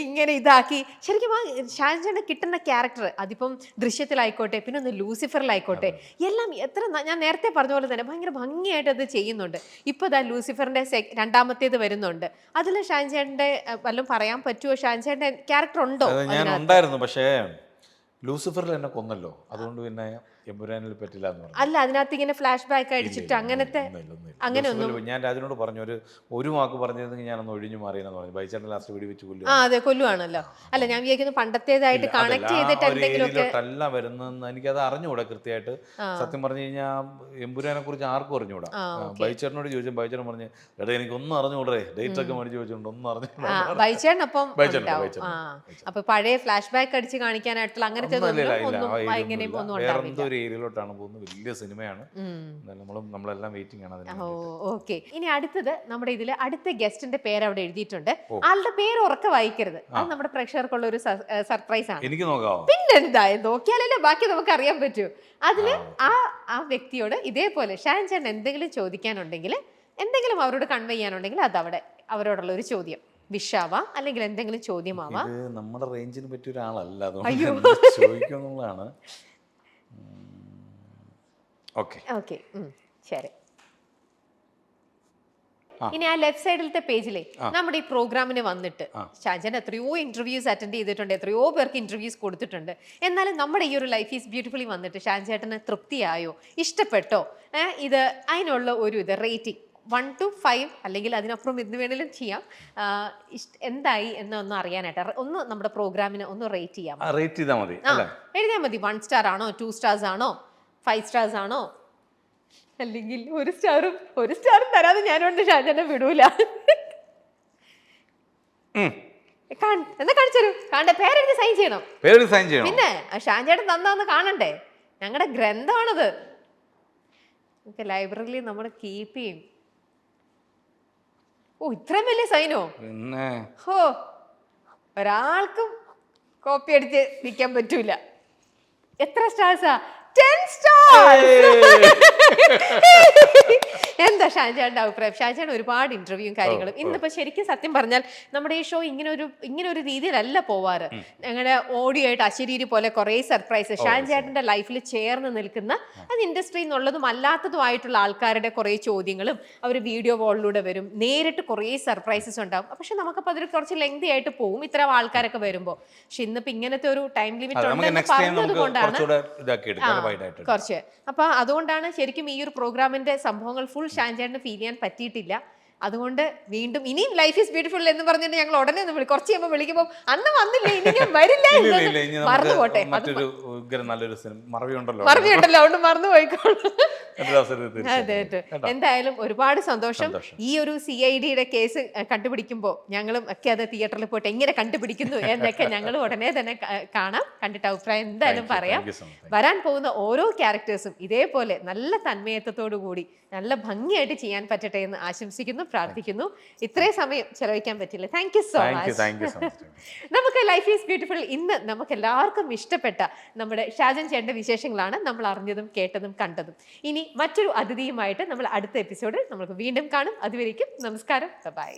ഇങ്ങനെ ഇതാക്കി. ശരിക്കും ആ ഷാൻ ചേട്ടന് കിട്ടുന്ന ക്യാരക്ടർ, അതിപ്പം ദൃശ്യത്തിലായിക്കോട്ടെ, പിന്നെ ഒന്ന് ലൂസിഫറിലായിക്കോട്ടെ, എല്ലാം എത്ര ഞാൻ നേരത്തെ പറഞ്ഞ പോലെ തന്നെ ഭയങ്കര ഭംഗിയായിട്ട് അത് ചെയ്യുന്നുണ്ട്. ഇപ്പൊ ലൂസിഫറിന്റെ 2ാമത്തേത് വരുന്നുണ്ട്. അതിൽ ഷാൻ ചേട്ടന്റെ വല്ലതും പറയാൻ പറ്റുമോ? ഷാൻ ചേട്ടന്റെ ക്യാരക്ടർ ഉണ്ടോ? ഞാൻ ഉണ്ടായിരുന്നു, പക്ഷേ ലൂസിഫറിൽ എന്നെ കൊന്നല്ലോ, അതുകൊണ്ട് പിന്നെ എമ്പുരാനിൽ പറ്റില്ല എന്ന് പറഞ്ഞു. അല്ല, അതിനകത്ത് ഇങ്ങനെ ഫ്ലാഷ് ബാക്ക് അടിച്ചിട്ട് അങ്ങനത്തെ അങ്ങനെയൊന്നും. ഞാൻ രാജനോട് പറഞ്ഞു ഒരു വാക്ക് പറഞ്ഞിരുന്നെങ്കിൽ ഞാനൊന്ന് ഒഴിഞ്ഞു മാറിയെന്ന് പറഞ്ഞു. ബൈച്ചേട്ടൻ ലാസ്റ്റ് വെടി വെച്ച് കൊല്ലും. അതെ, കൊല്ലുവാണല്ലോ. അല്ല, ഞാൻ വിചാരിക്കുന്നു പണ്ടത്തേതായിട്ട് കണക്ട് ചെയ്തിട്ട് എന്തെങ്കിലുമല്ല വരുന്നതെന്ന് എനിക്കത് അറിഞ്ഞുകൂടാ കൃത്യമായിട്ട്. സത്യം പറഞ്ഞു കഴിഞ്ഞാൽ എമ്പുരാനെ കുറിച്ച് ആർക്കും അറിഞ്ഞുകൂടാ. ബൈച്ചേട്ടനോട് ചോദിച്ചു, ബൈച്ചേട്ടൻ പറഞ്ഞു, എടാ എനിക്കൊന്നും അറിഞ്ഞുകൂടേ, ഡേറ്റ് ഒക്കെ മേടിച്ച് ചോദിച്ചോണ്ട് ഒന്നും അറിഞ്ഞുകൂടാ. ബൈച്ചേട്ടനപ്പം അപ്പൊ പഴയ ഫ്ലാഷ് ബാക്ക് അടിച്ച് കാണിക്കാനായിട്ടുള്ള അങ്ങനത്തെ ഒരു ഏരിയയിലോട്ടാണ് പോകുന്നത്. വലിയ സിനിമയാണ്, നമ്മളെല്ലാം വെയിറ്റിംഗ് ആണ്. ഓക്കെ. ഇനി അടുത്തത് നമ്മുടെ ഇതില് അടുത്ത ഗസ്റ്റിന്റെ പേര് അവിടെ എഴുതിയിട്ടുണ്ട്. ആളുടെ പേര് ഉറക്കെ വായിക്കരുത്, അത് നമ്മുടെ പ്രേക്ഷകർക്കുള്ള ഒരു സർപ്രൈസ് ആണ്. എനിക്ക് നോക്കാവോ? പിന്നെന്താ, നോക്കിയാലല്ലേ ബാക്കി നമുക്ക് അറിയാൻ പറ്റൂ. അതില് ആ വ്യക്തിയോട് ഇതേപോലെ ഷാൻ ചേട്ടൻ എന്തെങ്കിലും ചോദിക്കാനുണ്ടെങ്കിൽ, എന്തെങ്കിലും അവരോട് കൺവേ ചെയ്യാനുണ്ടെങ്കിൽ അത് അവിടെ അവരോടുള്ള ഒരു ചോദ്യം, വിഷാവാം അല്ലെങ്കിൽ എന്തെങ്കിലും ചോദ്യമാവാം. നമ്മുടെ റേഞ്ചിന് പറ്റിയ ഒരാളല്ല, അതുകൊണ്ട് ചോദിക്കുന്നുള്ളതാണ്. ഓക്കെ, ശരി. ഇനി ആ ലെഫ്റ്റ് സൈഡിലത്തെ പേജിലെ നമ്മുടെ ഈ പ്രോഗ്രാമിന് വന്നിട്ട് ഷാജൻ എത്രയോ ഇന്റർവ്യൂസ് അറ്റൻഡ് ചെയ്തിട്ടുണ്ട്, എത്രയോ പേർക്ക് ഇന്റർവ്യൂസ് കൊടുത്തിട്ടുണ്ട്. എന്നാലും നമ്മുടെ ഈ ഒരു ലൈഫ് ഈസ് ബ്യൂട്ടിഫുള്ളി വന്നിട്ട് ഷാൻ ചേട്ടന് തൃപ്തിയായോ, ഇഷ്ടപ്പെട്ടോ, ഇത് അതിനുള്ള ഒരു റേറ്റിംഗ് 1 to 5 അല്ലെങ്കിൽ അതിനപ്പുറം എന്ത് വേണേലും ചെയ്യാം, എന്തായി എന്നൊന്ന് അറിയാനായിട്ട് ഒന്ന് നമ്മുടെ പ്രോഗ്രാമിന് ഒന്ന് റേറ്റ് ചെയ്യാം. എഴുതിയാൽ മതി. 1 സ്റ്റാർ ആണോ, 2 സ്റ്റാർസ് ആണോ, 5 സ്റ്റാർസ് ആണോ, അല്ലെങ്കിൽ ഒരു സ്റ്റാറും തരാതെ ഞാനോണ്ട് ഷാജനെ വിടൂല. എന്നാ കാണിച്ചു കാണണ്ടേ? പേരെഴുതി സൈൻ ചെയ്യണം. പിന്നെ ഷാൻ ചേട്ടൻ തന്നാന്ന് കാണണ്ടേ? ഞങ്ങളുടെ ഗ്രന്ഥമാണത്. നമുക്ക് ലൈബ്രറിയിൽ നമ്മൾ കീപ്പ് ചെയ്യും. ഇത്രയും വലിയ സൈനോ? ഒരാൾക്കും കോപ്പി അടിച്ച് നിൽക്കാൻ പറ്റൂല. എത്ര സ്റ്റാർസാ? 10 സ്റ്റാർസ്. എന്താ ഷാൻചാന്റെ അഭിപ്രായം? ഷാൻചാൻ ഒരുപാട് ഇന്റർവ്യൂവും കാര്യങ്ങളും ഇന്നിപ്പോ ശരിക്കും സത്യം പറഞ്ഞാൽ നമ്മുടെ ഈ ഷോ ഇങ്ങനെ ഒരു രീതിയിലല്ല പോവാറ്. ഞങ്ങളുടെ ഓഡിയോ ആയിട്ട് അശരീരി പോലെ കുറെ സർപ്രൈസ് ഷാൻചാന്റെ ലൈഫിൽ ചേർന്ന് നിൽക്കുന്ന അത് ഇൻഡസ്ട്രി എന്നുള്ളതും അല്ലാത്തതുമായിട്ടുള്ള ആൾക്കാരുടെ കുറെ ചോദ്യങ്ങളും അവർ വീഡിയോ വോളിലൂടെ വരും. നേരിട്ട് കുറെ സർപ്രൈസസ് ഉണ്ടാവും. പക്ഷെ നമുക്കപ്പോൾ അതൊരു കുറച്ച് ലെങ്തി ആയിട്ട് പോകും ഇത്തരം ആൾക്കാരൊക്കെ വരുമ്പോൾ. പക്ഷെ ഇന്നിപ്പോ ഇങ്ങനത്തെ ഒരു ടൈം ലിമിറ്റ് ഉണ്ടെന്ന് പറഞ്ഞത് കൊണ്ടാണ് കുറച്ച്. അപ്പൊ അതുകൊണ്ടാണ് ശരിക്കും ഈ ഒരു പ്രോഗ്രാമിന്റെ സംഭവങ്ങൾ ഫുൾ ഷാൻചാണ്ടിന് ഫീൽ ചെയ്യാൻ പറ്റിയിട്ടില്ല. അതുകൊണ്ട് വീണ്ടും ഇനിയും ലൈഫ് ഈസ് ബ്യൂട്ടിഫുൾ എന്ന് പറഞ്ഞിട്ട് ഞങ്ങൾ ഉടനെ ഒന്ന് കുറച്ച് കഴിയുമ്പോൾ വിളിക്കുമ്പോൾ അന്ന് വന്നില്ലേ ഇനി ഞാൻ വരില്ല മറന്നു പോട്ടെ. മറവിയുണ്ടല്ലോ അതുകൊണ്ട് മറന്നു പോയിക്കോളൂ. അതെ എന്തായാലും ഒരുപാട് സന്തോഷം. ഈ ഒരു CID കേസ് കണ്ടുപിടിക്കുമ്പോൾ ഞങ്ങളും ഒക്കെ അത് തിയേറ്ററിൽ പോയിട്ട് എങ്ങനെ കണ്ടുപിടിക്കുന്നു എന്നൊക്കെ ഞങ്ങൾ ഉടനെ തന്നെ കാണാം. കണ്ടിട്ട് അഭിപ്രായം എന്തായാലും പറയാം. വരാൻ പോകുന്ന ഓരോ ക്യാരക്ടേഴ്സും ഇതേപോലെ നല്ല തന്മയത്വത്തോടു കൂടി നല്ല ഭംഗിയായിട്ട് ചെയ്യാൻ പറ്റട്ടെ എന്ന് ആശംസിക്കുന്നു, പ്രാർത്ഥിക്കുന്നു. ഇത്രയും സമയം ചെലവഴിക്കാൻ പറ്റില്ല. Thank you so much. നമുക്ക് ലൈഫ് ഈസ് ബ്യൂട്ടിഫുൾ ഇന്ന് നമുക്ക് എല്ലാവർക്കും ഇഷ്ടപ്പെട്ട നമ്മുടെ ഷാജൻ ചേട്ടന്റെ വിശേഷങ്ങളാണ് നമ്മൾ അറിഞ്ഞതും കേട്ടതും കണ്ടതും. ഇനി മറ്റൊരു അതിഥിയുമായിട്ട് നമ്മൾ അടുത്ത എപ്പിസോഡിൽ നമുക്ക് വീണ്ടും കാണും. അതുവരേക്കും നമസ്കാരം, ബൈ.